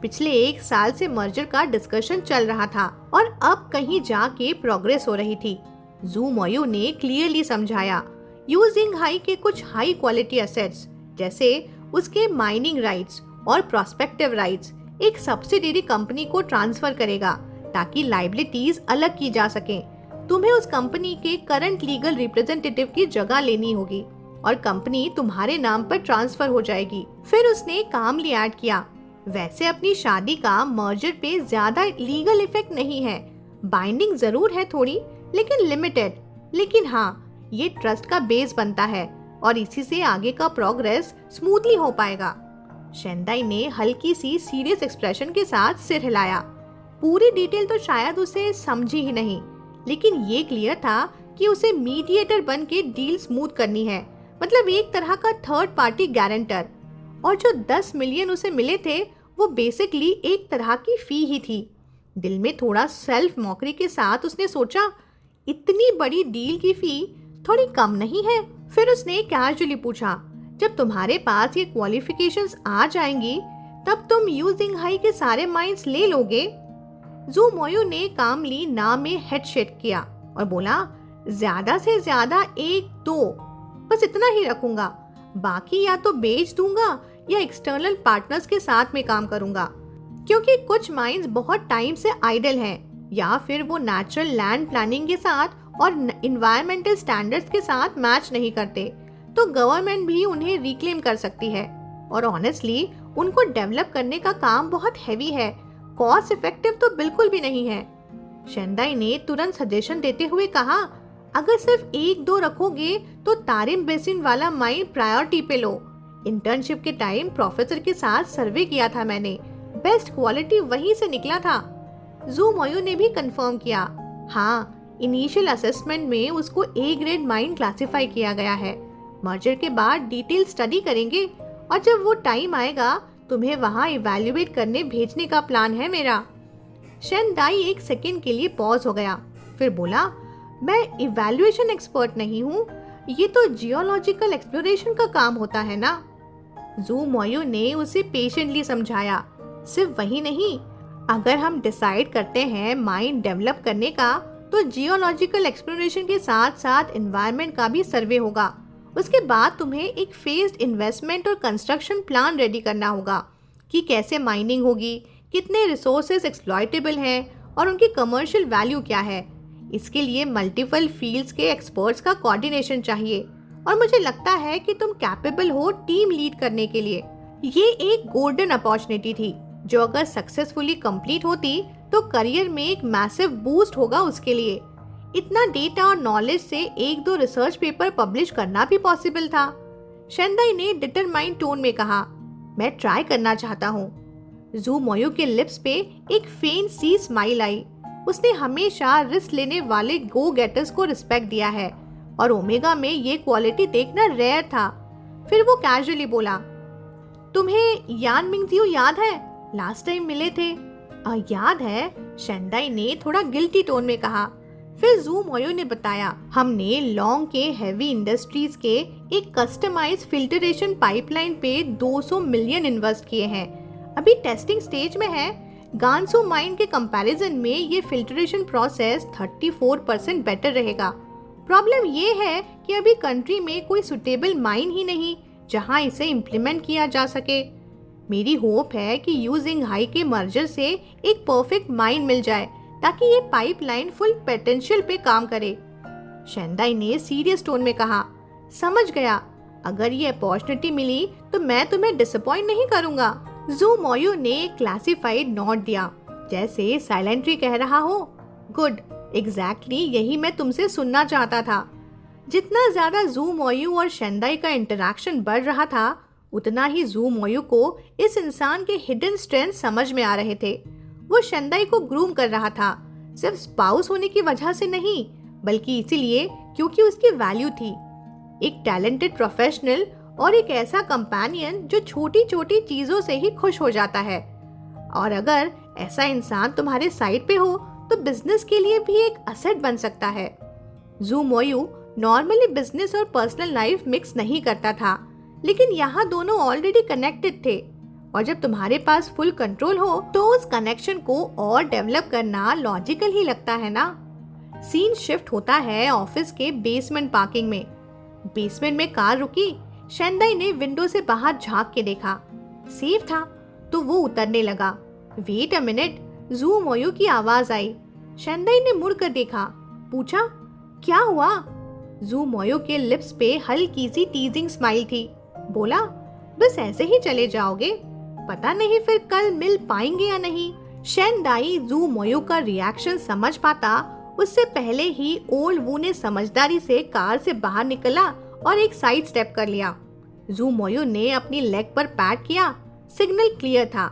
पिछले 1 साल से मर्जर का डिस्कशन चल रहा था और अब कहीं जाके प्रोग्रेस हो रही थी। जू मोयो ने क्लियरली समझाया, यूजिंग हाई के कुछ हाई क्वालिटी एसेट्स जैसे उसके माइनिंग राइट्स और प्रोस्पेक्टिव राइट्स एक सब्सिडियरी कंपनी को ट्रांसफर करेगा ताकि लायबिलिटीज अलग की जा सके। तुम्हें उस कंपनी के करंट लीगल रिप्रेजेंटेटिव की जगह लेनी होगी और कंपनी तुम्हारे नाम पर ट्रांसफर हो जाएगी। फिर उसने कामली ऐड किया, वैसे अपनी शादी का मर्जर पे ज्यादा लीगल इफेक्ट नहीं है, बाइंडिंग जरूर है थोड़ी लेकिन लिमिटेड, लेकिन हाँ ये ट्रस्ट का बेस बनता है और इसी से आगे का प्रोग्रेस स्मूथली हो पाएगा। शेनदाई ने हल्की सी सीरियस एक्सप्रेशन के साथ सिर हिलाया। पूरी डिटेल तो शायद उसे समझी ही नहीं, लेकिन ये क्लियर था कि उसे मीडिएटर बन के डील स्मूथ करनी है, मतलब एक तरह का थर्ड पार्टी गारंटर। और जो 10 मिलियन उसे मिले थे वो बेसिकली एक तरह की फी ही थी। दिल में थोड़ा सेल्फ मॉकरी के साथ उसने सोचा, इतनी बड़ी डील की फी थोड़ी कम नहीं है। फिर उसने कैजुअली पूछा, जब तुम्हारे पास ये क्वालिफिकेशंस आ जाएंगी तब तुम यूजिंग हाई के सारे माइंस ले लोगे? जू मोयो ने कामली ना में हेड शेक किया और बोला, ज्यादा से ज्यादा 1-2, बस इतना ही रखूंगा, बाकी या तो बेच दूंगा या एक्सटर्नल पार्टनर्स के साथ में काम करूंगा, क्योंकि कुछ माइंस बहुत टाइम से आइडल हैं या फिर वो नेचुरल लैंड प्लानिंग के साथ और इन्वायरमेंटल स्टैंडर्ड्स के साथ मैच नहीं करते, तो गवर्नमेंट भी उन्हें रिक्लेम कर सकती है। और ऑनेस्टली उनको डेवलप करने का काम बहुत हैवी है, कॉस्ट इफेक्टिव तो बिल्कुल भी नहीं है। शेनदाई ने तुरंत सजेशन देते हुए कहा, अगर सिर्फ 1-2 रखोगे तो तारिम बेसिन वाला माइन प्रायोरिटी पे लो। इंटर्नशिप के टाइम प्रोफेसर के साथ सर्वे किया था मैंने, बेस्ट क्वालिटी वहीं से निकला था। जू मोयू ने भी कंफर्म किया, हाँ, इनिशियल असेसमेंट में उसको ए ग्रेड माइन क्लासिफाई किया गया है। मर्जर के बाद डिटेल स्टडी करेंगे और जब वो टाइम आएगा तुम्हें वहाँ इवैल्यूएट करने भेजने का प्लान है मेरा। शेनदाई एक सेकंड के लिए पॉज हो गया, फिर बोला, मैं इवैल्यूएशन एक्सपर्ट नहीं हूँ, ये तो जियोलॉजिकल एक्सप्लोरेशन का काम होता है ना। जू मोयू ने उसे पेशेंटली समझाया, सिर्फ वही नहीं, अगर हम डिसाइड करते हैं माइंड डेवलप करने का तो जियोलॉजिकल एक्सप्लोरेशन के साथ साथ एनवायरनमेंट का भी सर्वे होगा। उसके बाद तुम्हें एक फेज्ड इन्वेस्टमेंट और कंस्ट्रक्शन प्लान रेडी करना होगा कि कैसे माइनिंग होगी, कितने रिसोर्सेज एक्सप्लॉयटेबल हैं और उनकी कमर्शियल वैल्यू क्या है। इसके लिए मल्टीपल फील्ड्स के एक्सपर्ट्स का कोऑर्डिनेशन चाहिए और मुझे लगता है कि तुम कैपेबल हो टीम लीड करने के लिए। ये एक गोल्डन अपॉर्चुनिटी थी जो अगर सक्सेसफुली कंप्लीट होती तो करियर में एक मैसिव बूस्ट होगा उसके लिए। इतना डेटा और नॉलेज से एक दो रिसर्च पेपर पब्लिश करना भी पॉसिबल था। शेनदाई ने डिटरमाइंड टोन में कहा, मैं ट्राई करना चाहता हूँ। जू मोयू के लिप्स पे एक फेंट सी स्माइल आई। उसने हमेशा रिस्क लेने वाले गो गेटर्स को रिस्पेक्ट दिया है और ओमेगा में ये क्वालिटी देखना रेयर था। फिर वो कैजुअली बोला, तुम्हें यान मिंगजियो याद है, लास्ट टाइम मिले थे? याद है, शेनदाई ने थोड़ा गिल्टी टोन में कहा। फिर जू मोयू ने बताया, हमने लॉन्ग के हेवी इंडस्ट्रीज के एक कस्टमाइज्ड फिल्टरेशन पाइपलाइन पे 200 मिलियन इन्वेस्ट किए हैं, अभी टेस्टिंग स्टेज में है। गांसू माइन के कंपैरिजन में ये फिल्टरेशन प्रोसेस 34% बेटर रहेगा। प्रॉब्लम ये है कि अभी कंट्री में कोई सुटेबल माइन ही नहीं जहां इसे इम्प्लीमेंट किया जा सके। मेरी होप है कि यूजिंग हाई के मर्जर से एक परफेक्ट माइन मिल जाए ताकि ये पाइपलाइन फुल पोटेंशियल पे काम करे। शेनदाई ने सीरियस टोन में कहा, समझ गया, अगर ये अपॉर्चुनिटी मिली तो मैं तुम्हें डिसअपॉइंट नहीं करूंगा। जू मोयू ने क्लासिफाइड नोट दिया, जैसे साइलेंटली कह रहा हो, गुड, एग्जैक्टली यही मैं तुमसे सुनना चाहता था। जितना ज्यादा जू मोयू और शेनदाई का इंटरैक्शन बढ़ रहा था उतना ही जू मोयू को इस इंसान के हिडन स्ट्रेंथ समझ में आ रहे थे। वो शेनदाई को ग्रूम कर रहा था, सिर्फ स्पाउस होने की वजह से नहीं बल्कि इसीलिए क्योंकि उसकी वैल्यू थी। एक टैलेंटेड प्रोफेशनल और एक ऐसा कंपेनियन जो छोटी छोटी चीजों से ही खुश हो जाता है। और अगर ऐसा इंसान तुम्हारे साइड पे हो तो बिजनेस के लिए भी एक असेट बन सकता है। जू मोयू नॉर्मली बिजनेस और पर्सनल लाइफ मिक्स नहीं करता था, लेकिन यहाँ दोनों ऑलरेडी कनेक्टेड थे और जब तुम्हारे पास फुल कंट्रोल हो तो उस कनेक्शन को और डेवलप करना लॉजिकल ही लगता है ना। सीन शिफ्ट होता है ऑफिस के बेसमेंट पार्किंग में। बेसमेंट में कार रुकी। शेनदाई ने विंडो से बाहर झांक के देखा, सेफ था तो वो उतरने लगा। वेट अ मिनट, जू मोयू की आवाज आई। शेनदाई ने मुड़कर देखा, पूछा, क्या हुआ? जू मोयू के लिप्स पे हल्की सी टीजिंग स्माइल थी। बोला, बस ऐसे ही चले जाओगे? पता नहीं फिर कल मिल पाएंगे या नहीं। शेनदाई जू मोयू का रिएक्शन समझ पाता उससे पहले ही ओल्ड वू ने समझदारी से कार से बाहर निकला और एक साइड स्टेप कर लिया। जू मोयू ने अपनी लेग पर पैट किया, सिग्नल क्लियर था।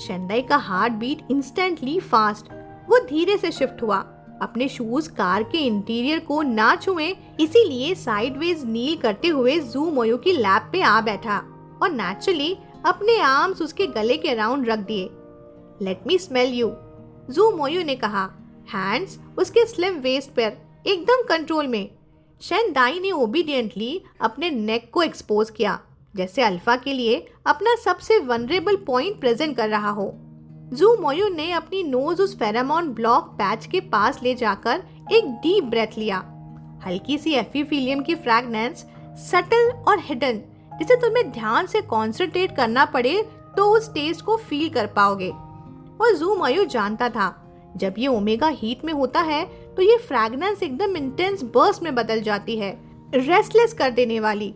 शेनदाई का हार्ट बीट इंस्टेंटली फास्ट। वो धीरे से शिफ्ट हुआ, अपने शूज कार के इंटीरियर को ना छुए इसीलिए साइडवेज नील करते हुए जू मोयू की लैप पे आ बैठा और नेचुरली अपने आर्म्स उसके गले के अराउंड रख दिए। लेट मी स्मेल यू, जू मोयू ने कहा, हैंड्स उसके स्लिम वेस्ट पर एकदम कंट्रोल में। शेनदाई ने ओबीडियंटली अपने नेक को एक्सपोज किया, जैसे अल्फा के लिए अपना सबसे वनरेबल पॉइंट प्रेजेंट कर रहा हो। जू मोयू ने अपनी नोज उस फेरामोन ब्लॉक पैच के पास ले जाकर एक डीप ब्रेथ लिया। हल्की सी एफिफिलियम की फ्रैग्रेंस, सटल और हिडन, जिसे तुम्हें ध्यान से कॉन्सेंट्रेट करना पड़े तो उस टेस्ट को फील कर पाओगे। और जू मोयू जानता था जब ये ओमेगा हीट में होता है तो ये फ्रैग्रेंस एकदम इंटेंस बर्स्ट में बदल जाती है, रेस्टलेस कर देने वाली।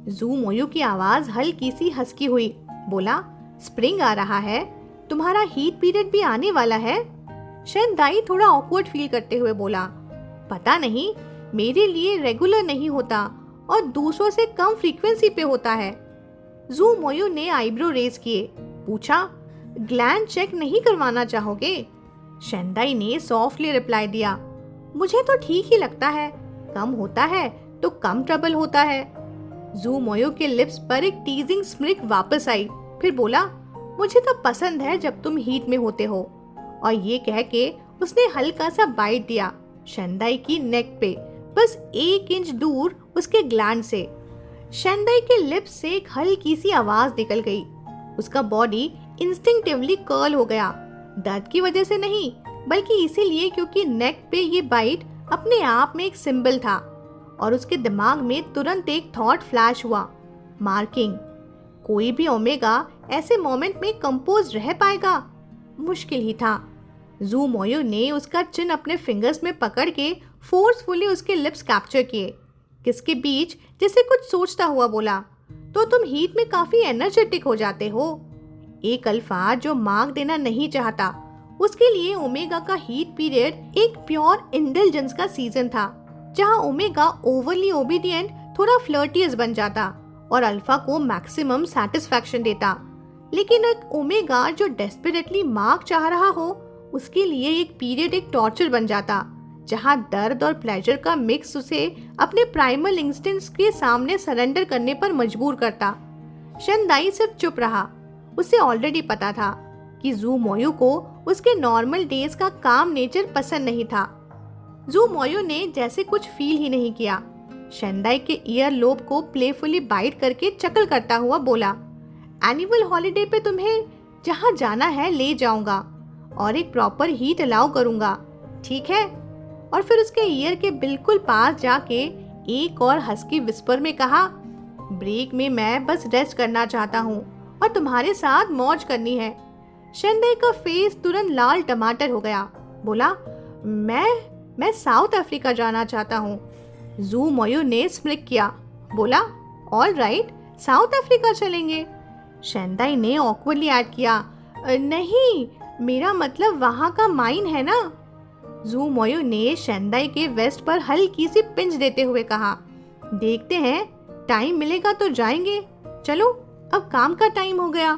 जू मोयू की आवाज हल्की सी हस्की हुई। बोला, स्प्रिंग आ रहा है, तुम्हारा हीट पीरियड भी आने वाला है। शेनदाई थोड़ा ऑकवर्ड फील करते हुए बोला, पता नहीं, मेरे लिए रेगुलर नहीं होता और दूसरों से कम फ्रीक्वेंसी पे होता है। जू मोयू ने आईब्रो रेज किए, पूछा, ग्लैंड चेक नहीं करवाना चाहोगे? शेंदाई ने सॉफ्टली रिप्लाई दिया, मुझे तो ठीक ही लगता है, कम होता है तो कम ट्रबल होता है। जू मोयो के लिप्स पर एक टीजिंग स्मिर्क वापस आई, फिर बोला, मुझे तो पसंद है जब तुम हीट में होते हो। और ये कह के उसने हल्का सा बाइट दिया शेंदाई की नेक पे, बस 1 इंच दूर उसके ग्लैंड से। शेंदाई के लिप्स से एक हल्की सी आवाज निकल गई। उसका बॉडी इंस्टिंक्टिवली कर्ल हो गया, दर्द की वजह से नहीं, बल्कि इसीलिए क्योंकि नेक पे ये बाइट अपने आप में एक सिंबल था। और उसके दिमाग में तुरंत एक थॉट फ्लैश हुआ, मार्किंग। कोई भी ओमेगा ऐसे मोमेंट में कंपोज रह पाएगा? मुश्किल ही था। जू मोयो ने उसका चिन अपने फिंगर्स में पकड़ के फोर्सफुली उसके लिप्स कैप्चर किए। किसके बीच जैसे कुछ सोचता हुआ बोला, तो तुम हीट में काफी एनर्जेटिक हो जाते हो। एक अल्फा जो मार्क देना नहीं चाहता, उसके लिए ओमेगा का हीट पीरियड एक प्योर इंडल्जेंस का सीजन था, जहां ओमेगा ओवरली ओबीडिएंट थोड़ा फ्लर्टियस बन जाता और अल्फा को मैक्सिमम सेटिस्फैक्शन देता। लेकिन एक ओमेगा जो डेस्परेटली मार्क चाह रहा हो, उसके लिए एक पीरियड एक टॉर्चर बन जाता, जहां दर्द और प्लेजर का मिक्स उसे अपने प्राइमल इंस्टिंक्ट्स के सामने सरेंडर करने पर मजबूर करता। शेंदाई सिर्फ चुप रहा। उसे ऑलरेडी पता था कि जू मोयो को उसके नॉर्मल डेज का काम नेचर पसंद नहीं था। जू मोयो ने जैसे कुछ फील ही नहीं किया। शेंदाई के ईयर लोब को प्लेफुली बाइट करके चकल करता हुआ बोला, एनुअल हॉलिडे पे तुम्हें जहाँ जाना है ले जाऊंगा और एक प्रॉपर हीट अलाउ करूंगा, ठीक है? और फिर उसके ईयर के बिल्कुल पास जाके एक और हस्की विस्पर में कहा, ब्रेक में मैं बस रेस्ट करना चाहता हूँ और तुम्हारे साथ मौज करनी है। शेंदाई का फेस तुरंत लाल टमाटर हो गया। बोला, मैं साउथ अफ्रीका जाना चाहता हूँ। जू मोयो ने स्मिर्क किया, बोला, ऑल राइट, साउथ अफ्रीका चलेंगे। शेंदाई ने ऑकवर्डली ऐड किया, नहीं, मेरा मतलब वहाँ का माइन है ना। जू मोयो ने शेंदाई के वेस्ट पर हल्की सी पिंच देते हुए कहा, देखते हैं, टाइम मिलेगा तो जाएंगे, चलो अब काम का टाइम हो गया।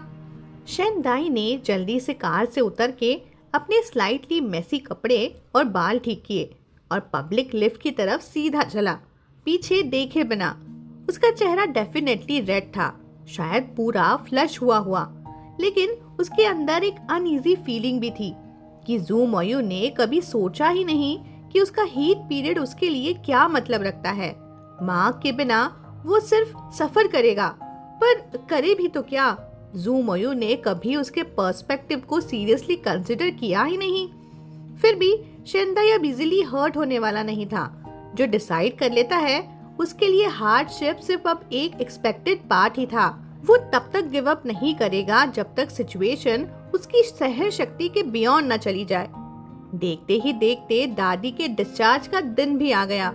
शेंदाई ने जल्दी से कार से उतर के अपने स्लाइटली मेसी कपड़े और बाल ठीक किए और पब्लिक लिफ्ट की तरफ सीधा चला, पीछे देखे बिना। उसका चेहरा डेफिनेटली रेड था, शायद पूरा फ्लश हुआ, लेकिन उसके अंदर एक अनईजी फीलिंग भी थी कि जू मोयो ने कभी सोचा ही नहीं कि उसका हीट पीरियड उसके लिए क्या मतलब रखता है। माँ के बिना वो सिर्फ सफर करेगा, पर करे भी तो क्या? जू मोयो ने कभी उसके पर्सपेक्टिव को सीरियसली कंसिडर किया ही नहीं। फिर भी शेंदाई अब इजीली हर्ट होने वाला नहीं था। जो डिसाइड कर लेता है, उसके लिए हार्डशिप सिर्फ अब एक एक्सपेक्टेड पार्ट ही था। वो तब तक गिव अप नहीं करेगा जब तक सिचुएशन उसकी सहन शक्ति के बियॉन्ड न चली जाए। देखते ही देखते दादी के डिस्चार्ज का दिन भी आ गया।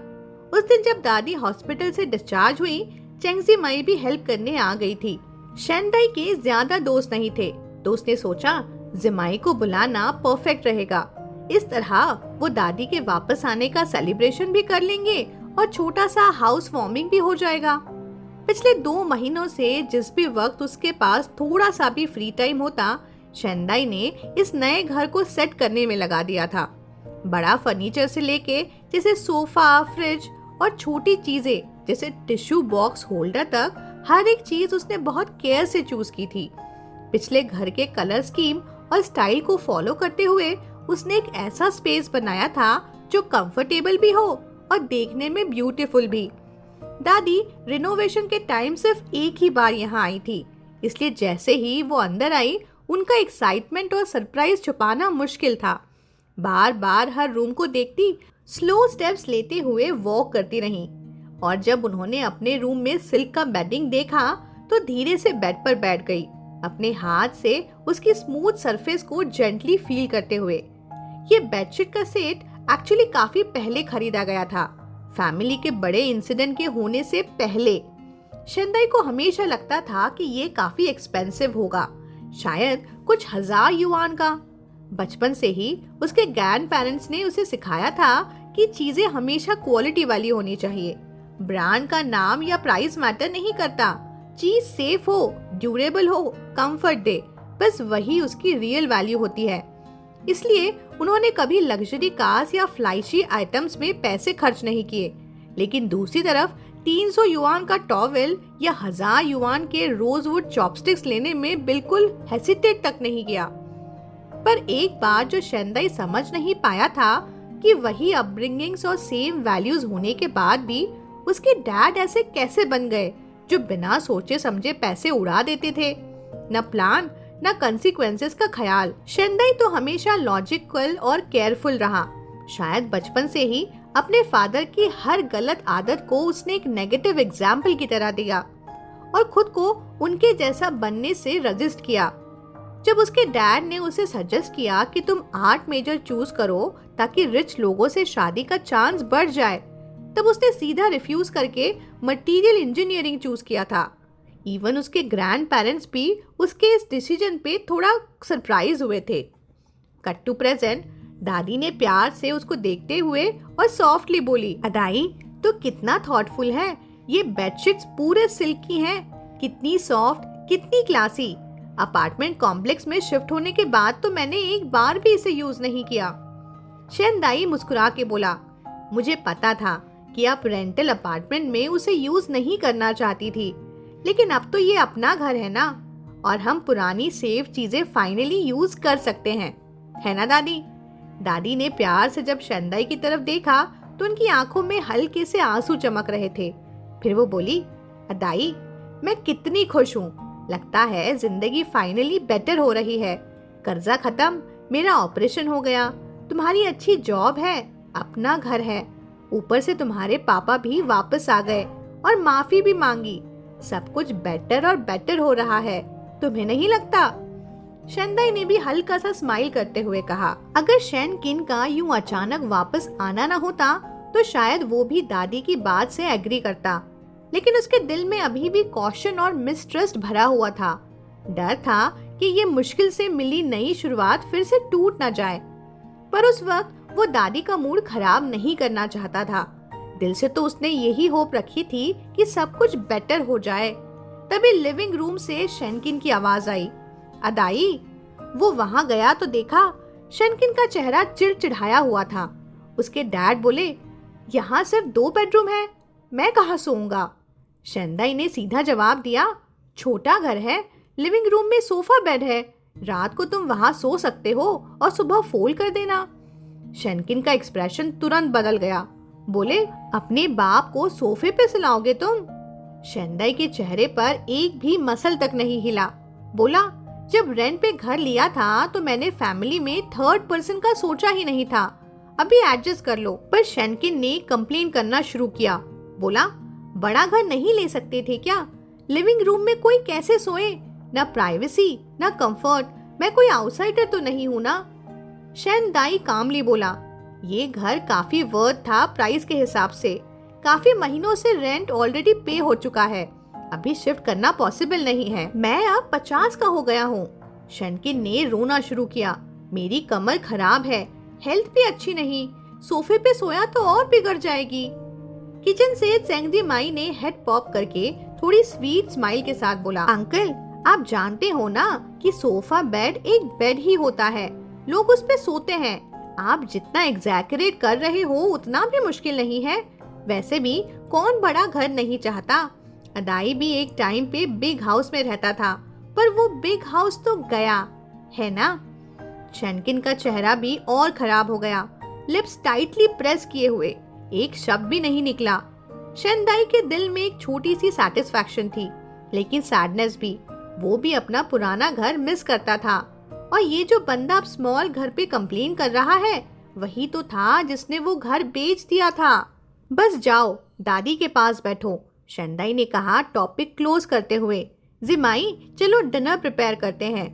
उस दिन जब दादी हॉस्पिटल से डिस्चार्ज हुई, चेंगजी मई भी हेल्प करने आ गई थी। शेंदाई के ज्यादा दोस्त नहीं थे, तो उसने सोचा जिमाई को बुलाना परफेक्ट रहेगा। इस तरह वो दादी के वापस आने का सेलिब्रेशन भी कर लेंगे और छोटा सा हाउस वार्मिंग भी हो जाएगा। पिछले 2 महीनों से जिस भी वक्त उसके पास थोड़ा सा भी फ्री टाइम होता, शेंदाई ने इस नए घर को सेट करने में लगा दिया था। बड़ा फर्नीचर से लेके जैसे सोफा, फ्रिज और छोटी चीजें जैसे टिश्यू बॉक्स होल्डर तक, हर एक चीज उसने बहुत केयर से चूज की थी। पिछले घर के कलर स्कीम और स्टाइल को फॉलो करते हुए उसने एक ऐसा स्पेस बनाया था जो कंफर्टेबल भी हो और देखने में ब्यूटीफुल भी। दादी रिनोवेशन के टाइम सिर्फ एक ही बार यहाँ आई थी, इसलिए जैसे ही वो अंदर आई, उनका एक्साइटमेंट और सरप्राइज छुपाना मुश्किल था। बार बार हर रूम को देखती, स्लो स्टेप्स लेते हुए वॉक करती रहीं। और जब उन्होंने अपने रूम में सिल्क का बेडिंग देखा, तो धीरे से बेड पर बैठ गई, अपने हाथ से उसकी स्मूथ सरफेस को जेंटली फील करते हुए। ये बेडशीट का सेट एक्चुअली काफी पहले खरीदा गया था, फैमिली के बड़े इंसिडेंट के होने से पहले। शेंदाई को हमेशा लगता था कि ये काफी एक्सपेंसिव होगा, शायद कुछ 1000 युआन का। बचपन से ही उसके ग्रैंड पेरेंट्स ने उसे सिखाया था कि चीजें हमेशा क्वालिटी वाली होनी चाहिए। ब्रांड का नाम या प्राइस मैटर नहीं करता, चीज सेफ हो, ड्यूरेबल हो, कंफर्ट दे, बस वही उसकी रियल वैल्यू होती है। इसलिए उन्होंने कभी लग्जरी कार्स या फ्लाइशी आइटम्स में पैसे खर्च नहीं किए, लेकिन दूसरी तरफ 300 युआन का टॉवेल या 1000 युआन के रोजवुड चॉपस्टिक्स लेने में बिल्कुल हेसिटेट तक नहीं किया। पर एक बात जो शेंदाई समझ नहीं पाया था कि वही अपब्रिंगिंग्स और सेम वैल्यूज होने के बाद भी उसके डैड ऐसे कैसे बन गए जो बिना सोचे समझे पैसे उड़ा देते थे। न प्लान न कंसीक्वेंसेस का ख्याल। शेंदाई तो हमेशा लॉजिकल और केयरफुल रहा। शायद बचपन से ही अपने फादर की हर गलत आदत को उसने एक नेगेटिव एग्जाम्पल की तरह दिया और खुद को उनके जैसा बनने से रजिस्ट किया। जब उसके डैड ने उसे सजेस्ट किया कि तुम आर्ट मेजर चूज करो ताकि रिच लोगों से शादी का चांस बढ़ जाए, तब उसने सीधा रिफ्यूज करके मटेरियल इंजीनियरिंग चूज किया था। इवन उसके ग्रैंड पेरेंट्स भी उसके इस डिसीजन पे थोड़ा सरप्राइज हुए थे। कट टू प्रेजेंट, दादी ने प्यार से उसको देखते हुए और सॉफ्टली बोली, अदाई तो कितना थॉटफुल है, ये बेडशीट्स पूरे सिल्क की हैं, कितनी सॉफ्ट, कितनी क्लासी। अपार्टमेंट कॉम्प्लेक्स में शिफ्ट होने के बाद तो मैंने एक बार भी इसे यूज नहीं किया। शेंदाई मुस्कुरा के बोला, मुझे पता था कि आप रेंटल अपार्टमेंट में उसे यूज नहीं करना चाहती थी, लेकिन अब तो ये अपना घर है ना, और हम पुरानी सेफ चीजें फाइनली यूज कर सकते हैं, है ना दादी? दादी ने प्यार से जब शेंदाई की तरफ देखा तो उनकी आंखों में हल्के से आंसू चमक रहे थे। फिर वो बोली, अदाई मैं कितनी खुश हूँ, लगता है जिंदगी फाइनली बेटर हो रही है। कर्जा खत्म, मेरा ऑपरेशन हो गया, तुम्हारी अच्छी जॉब है, अपना घर है, ऊपर से तुम्हारे पापा भी वापस आ गए और माफी भी मांगी। सब कुछ बेटर और बेटर हो रहा है, तुम्हें नहीं लगता? शेंदाई ने भी हल्का सा स्माइल करते हुए कहा। अगर शेनकिन का यूं अचानक वापस आना ना होता तो शायद वो भी दादी की बात से एग्री करता, लेकिन उसके दिल में अभी भी कॉशन और मिसट्रस्ट भरा हुआ था। डर था कि ये मुश्किल से मिली नई शुरुआत फिर से टूट ना जाए। पर उस वक्त वो दादी का मूड खराब नहीं करना चाहता था। दिल से तो उसने यही होप रखी थी कि सब कुछ बेटर हो जाए। तभी लिविंग रूम से शेनकिन की आवाज आई, अदाई। वो वहां गया तो देखा शेनकिन का चेहरा चिड़चिड़ाया हुआ था। उसके डैड बोले, यहाँ सिर्फ 2 बेडरूम है, मैं कहाँ सोऊंगा? शेंदाई ने सीधा जवाब दिया, छोटा घर है, लिविंग रूम में सोफा बेड है, रात को तुम वहां सो सकते हो और सुबह फोल्ड कर देना। शेनकिन का एक्सप्रेशन तुरंत बदल गया। बोले, अपने बाप को सोफे पे सुलाओगे तुम? शेंदाई के चेहरे पर एक भी मसल तक नहीं हिला। बोला, जब रेंट पे घर लिया था तो मैंने फैमिली में 3rd पर्सन का सोचा ही नहीं था, अभी एडजस्ट कर लो। पर शेनकिन ने कंप्लेन करना शुरू किया। बोला, बड़ा घर नहीं ले सकते थे क्या? लिविंग रूम में कोई कैसे सोए? ना प्राइवेसी ना कंफर्ट, मैं कोई आउटसाइडर तो नहीं हूँ ना? शेंदाई कामली बोला, ये घर काफी वर्थ था प्राइस के हिसाब से, काफी महीनों से रेंट ऑलरेडी पे हो चुका है, अभी शिफ्ट करना पॉसिबल नहीं है, मैं अब 50 का हो गया हूँ। शेनकिन ने रोना शुरू किया, मेरी कमर खराब है, हेल्थ भी अच्छी नहीं, सोफे पे सोया तो और बिगड़ जाएगी। किचन से चेंगजी माई ने हेड पॉप करके थोड़ी स्वीट स्माइल के साथ बोला, अंकल आप जानते हो ना कि सोफा बेड एक बेड ही होता है, लोग उस पे सोते हैं, आप जितना एग्जैगरेट कर रहे हो उतना भी मुश्किल नहीं है। वैसे भी कौन बड़ा घर नहीं चाहता? अदाई भी एक टाइम पे बिग हाउस में रहता था, पर वो बिग हाउस तो गया है ना। शेनकिन का चेहरा भी और खराब हो गया, लिप्स टाइटली प्रेस किए हुए, एक शब्द भी नहीं निकला। शेंदाई के दिल में एक छोटी सी सेटिस्फैक्शन थी, लेकिन सैडनेस भी। वो भी अपना पुराना घर मिस करता था, और ये जो बंदा अब स्मॉल घर पे कंप्लेन कर रहा है, वही तो था जिसने वो घर बेच दिया था। बस जाओ, दादी के पास बैठो, शेंदाई ने कहा टॉपिक क्लोज करते हुए। जिमाई चलो डिनर प्रिपेयर करते हैं।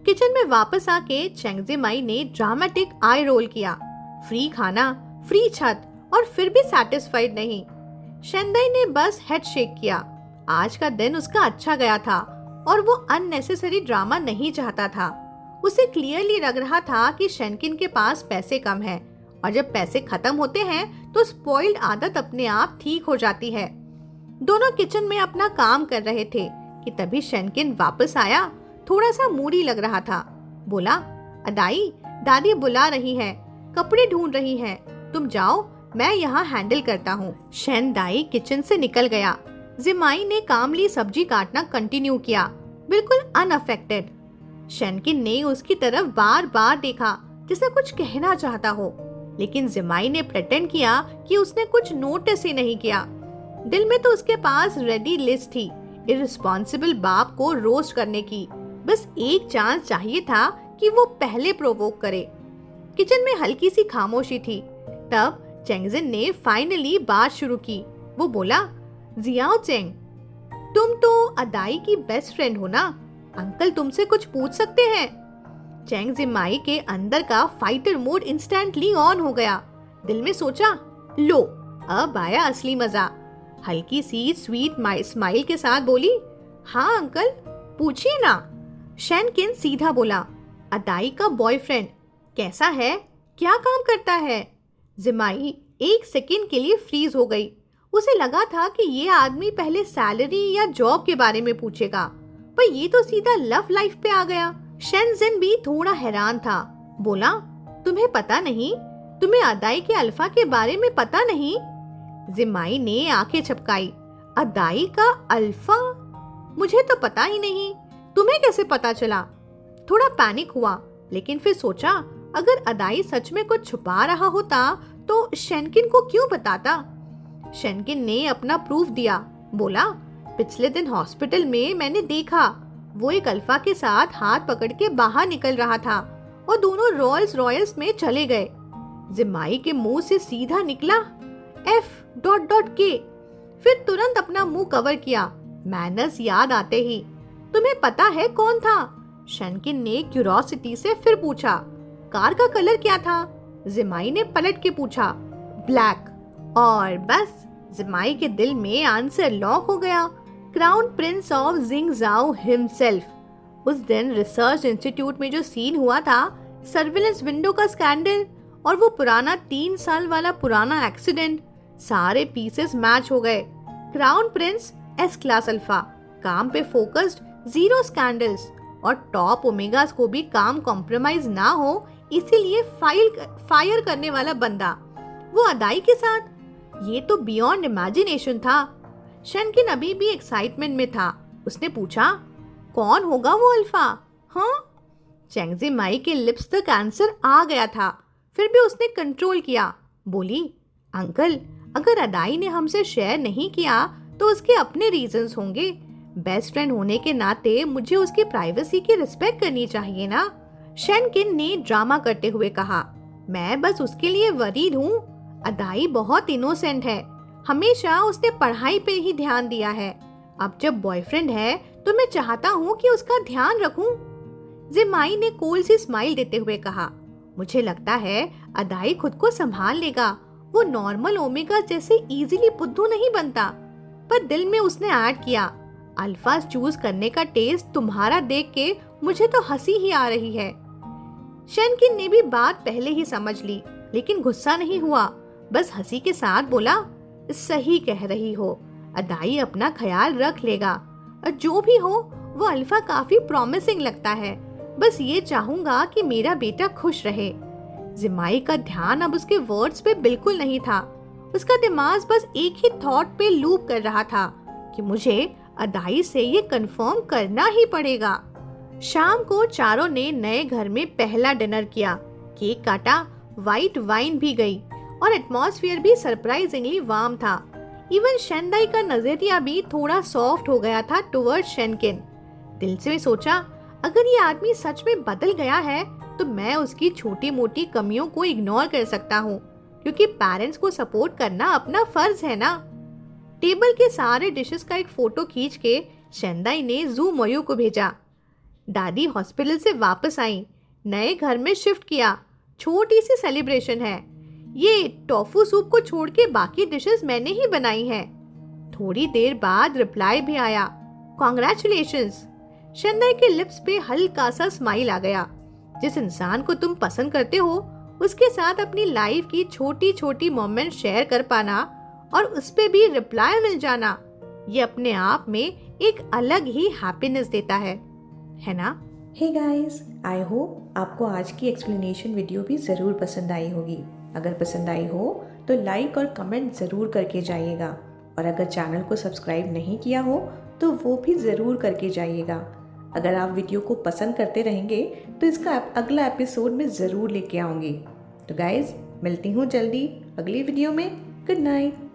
किचन में वापस आके चेंगजिमाई ने ड्रामेटिक आई रोल किया। फ्री खाना, फ्री छत, और फिर भी सेटिस्फाइड नहीं। शेंदाई ने बस हेड शेक किया। आज का दिन उसका अच्छा गया था और वो अननेसेसरी ड्रामा नहीं चाहता था। उसे क्लियरली लग रहा था कि शेनकिन के पास पैसे कम है, और जब पैसे खत्म होते हैं तो स्पॉइल्ड आदत अपने आप ठीक हो जाती है। दोनों किचन में अपना काम कर रहे थे कि तभी शेनकिन वापस आया। थोड़ा सा मूडी लग रहा था। बोला, अदाई, दादी बुला रही है, कपड़े ढूंढ रही है, तुम जाओ, मैं यहाँ हैंडल करता हूँ। शन दाई किचन से निकल गया। जिमाई ने कामली सब्जी काटना कंटिन्यू किया, बिल्कुल अनअफेक्टेड। शनकिन ने उसकी तरफ बार बार देखा जैसे कुछ कहना चाहता हो, लेकिन जिमाई ने प्रेटेंड किया कि उसने कुछ नोटिस ही नहीं किया। दिल में तो उसके पास रेडी लिस्ट थी इररिस्पॉन्सिबल बाप को रोस्ट करने की। बस एक चांस चाहिए था कि वो पहले प्रोवोक करे। किचन में हल्की सी खामोशी थी। तब चेंगजिन ने फाइनली बात शुरू की। वो बोला, जियाओ चेंग, तुम तो अदाई की बेस्ट फ्रेंड हो ना, अंकल तुमसे कुछ पूछ सकते हैं? चेंग जिमाई के अंदर का फाइटर मोड इंस्टेंटली ऑन हो गया। दिल में सोचा, लो अब आया असली मजा। हल्की सी स्वीट स्माइल के साथ बोली, हाँ अंकल पूछिए ना। शनकिन सीधा बोला, अदाई का बॉयफ्रेंड कैसा है, क्या काम करता है? जिमाई एक सेकंड के लिए फ्रीज हो गई। उसे लगा था कि ये आदमी पहले सैलरी या जॉब के बारे में पूछेगा, पर ये तो सीधा लव लाइफ पे आ गया। शेनजिन भी थोड़ा हैरान था। बोला, तुम्हें पता नहीं? तुम्हें अदाई के अल्फा के बारे में पता नहीं? जिमाई ने आंखें झपकाई। अदाई का अल्फा? मुझे तो पता ही नहीं, तुम्हें कैसे पता चला? थोड़ा पैनिक हुआ, लेकिन फिर सोचा अगर अदाई सच में कुछ छुपा रहा होता तो शनकिन को क्यों बताता? शनकिन ने अपना प्रूफ दिया। बोला, पिछले दिन हॉस्पिटल में मैंने देखा वो एक अल्फा के साथ हाथ पकड़ के बाहर निकल रहा था और दोनों रॉयल्स रॉयल्स में चले गए। जिमाई के मुंह से सीधा निकला F.K। फिर तुरंत अपना मुंह कवर किया, मैनर्स याद आते ही। तुम्हें पता है कौन था? शनकिन ने क्यूरोसिटी से फिर पूछा। कार का कलर क्या था? जिमाई ने पलट के पूछा। ब्लैक। और बस जिमाई के दिल में आंसर लॉक हो गया। क्राउन प्रिंस ऑफ जिंगजाओ हिमसेल्फ। उस दिन रिसर्च इंस्टीट्यूट में जो सीन हुआ था, सर्विलेंस विंडो का स्कैंडल और वो पुराना 3 साल वाला पुराना एक्सीडेंट, सारे पीसेस मैच हो गए। Crown Prince S class alpha, काम पे फोकस्ड, 0 स्कैंडल्स, और टॉप ओमेगास को भी काम कॉम्प्रोमाइज ना हो इसीलिए फायर करने वाला बंदा, वो अदाई के साथ। ये तो बियॉन्ड इमेजिनेशन था। शनकिन अभी भी एक्साइटमेंट में था। उसने पूछा, कौन होगा वो अल्फा? हाँ? चेंगजिमाई के लिप्स तक आंसर आ गया था, फिर भी उसने कंट्रोल किया। बोली, अंकल अगर अदाई ने हमसे शेयर नहीं किया तो उसके अपने रीजंस होंगे। बेस्ट फ्रेंड होने के नाते मुझे उसकी प्राइवेसी की रिस्पेक्ट करनी चाहिए ना। शनकिन ने ड्रामा करते हुए कहा, मैं बस उसके लिए वरीड हूँ। अदाई बहुत इनोसेंट है, हमेशा उसने पढ़ाई पे ही ध्यान दिया है। अब जब बॉयफ्रेंड है तो मैं चाहता हूँ कि उसका ध्यान रखूं। जिमाई ने कोल सी स्माइल देते हुए कहा, मुझे लगता है अदाई खुद को संभाल लेगा। वो नॉर्मल ओमेगा जैसे इजीली बुद्धू नहीं बनता। पर दिल में उसने ऐड किया, अल्फा चूज करने का टेस्ट तुम्हारा देख के मुझे तो हंसी ही आ रही है। शनकिन ने भी बात पहले ही समझ ली, लेकिन गुस्सा नहीं हुआ, बस हंसी के साथ बोला, सही कह रही हो, अदाई अपना ख्याल रख लेगा। और जो भी हो वो अल्फा काफी प्रॉमिसिंग लगता है। बस ये चाहूंगा कि मेरा बेटा खुश रहे। जिमाई का ध्यान अब उसके वर्ड्स पे बिल्कुल नहीं था। उसका दिमाग बस एक ही थॉट पे लूप कर रहा था कि मुझे अदाई से ये कंफर्म करना ही पड़ेगा। शाम को चारों ने नए घर में पहला डिनर किया, केक काटा, व्हाइट वाइन भी गई और एटमॉस्फेयर भी सरप्राइजिंगली वार्म था। इवन शनदाई का नजरिया भी थोड़ा सॉफ्ट हो गया था टुवर्ड शनकिन। दिल से सोचा, अगर ये आदमी सच में बदल गया है तो मैं उसकी छोटी मोटी कमियों को इग्नोर कर सकता हूँ, क्योंकि पेरेंट्स को सपोर्ट करना अपना फर्ज है ना। टेबल के सारे डिशेस का एक फोटो खींच के शनदाई ने जू मयू को भेजा। दादी हॉस्पिटल से वापस आई, नए घर में शिफ्ट किया, छोटी सी सेलिब्रेशन है। ये टोफू सूप को छोड़ के बाकी डिशेस मैंने ही बनाई हैं। थोड़ी देर बाद रिप्लाई भी आया, कॉन्ग्रेचुलेशंस। शनदाई के लिप्स पे हल्का सा स्माइल आ गया। जिस इंसान को तुम पसंद करते हो उसके साथ अपनी लाइफ की छोटी छोटी मोमेंट शेयर कर पाना और उस पे भी रिप्लाई मिल जाना, ये अपने आप में एक अलग ही हैप्पीनेस देता है। है ना? हे गाइस, आई होप आपको आज की एक्सप्लेनेशन वीडियो भी ज़रूर पसंद आई होगी। अगर पसंद आई हो तो लाइक और कमेंट ज़रूर करके जाइएगा, और अगर चैनल को सब्सक्राइब नहीं किया हो तो वो भी ज़रूर करके जाइएगा। अगर आप वीडियो को पसंद करते रहेंगे तो इसका अगला एपिसोड में ज़रूर लेके आऊँगी। तो गाइस, मिलती हूँ जल्दी अगली वीडियो में। Good night.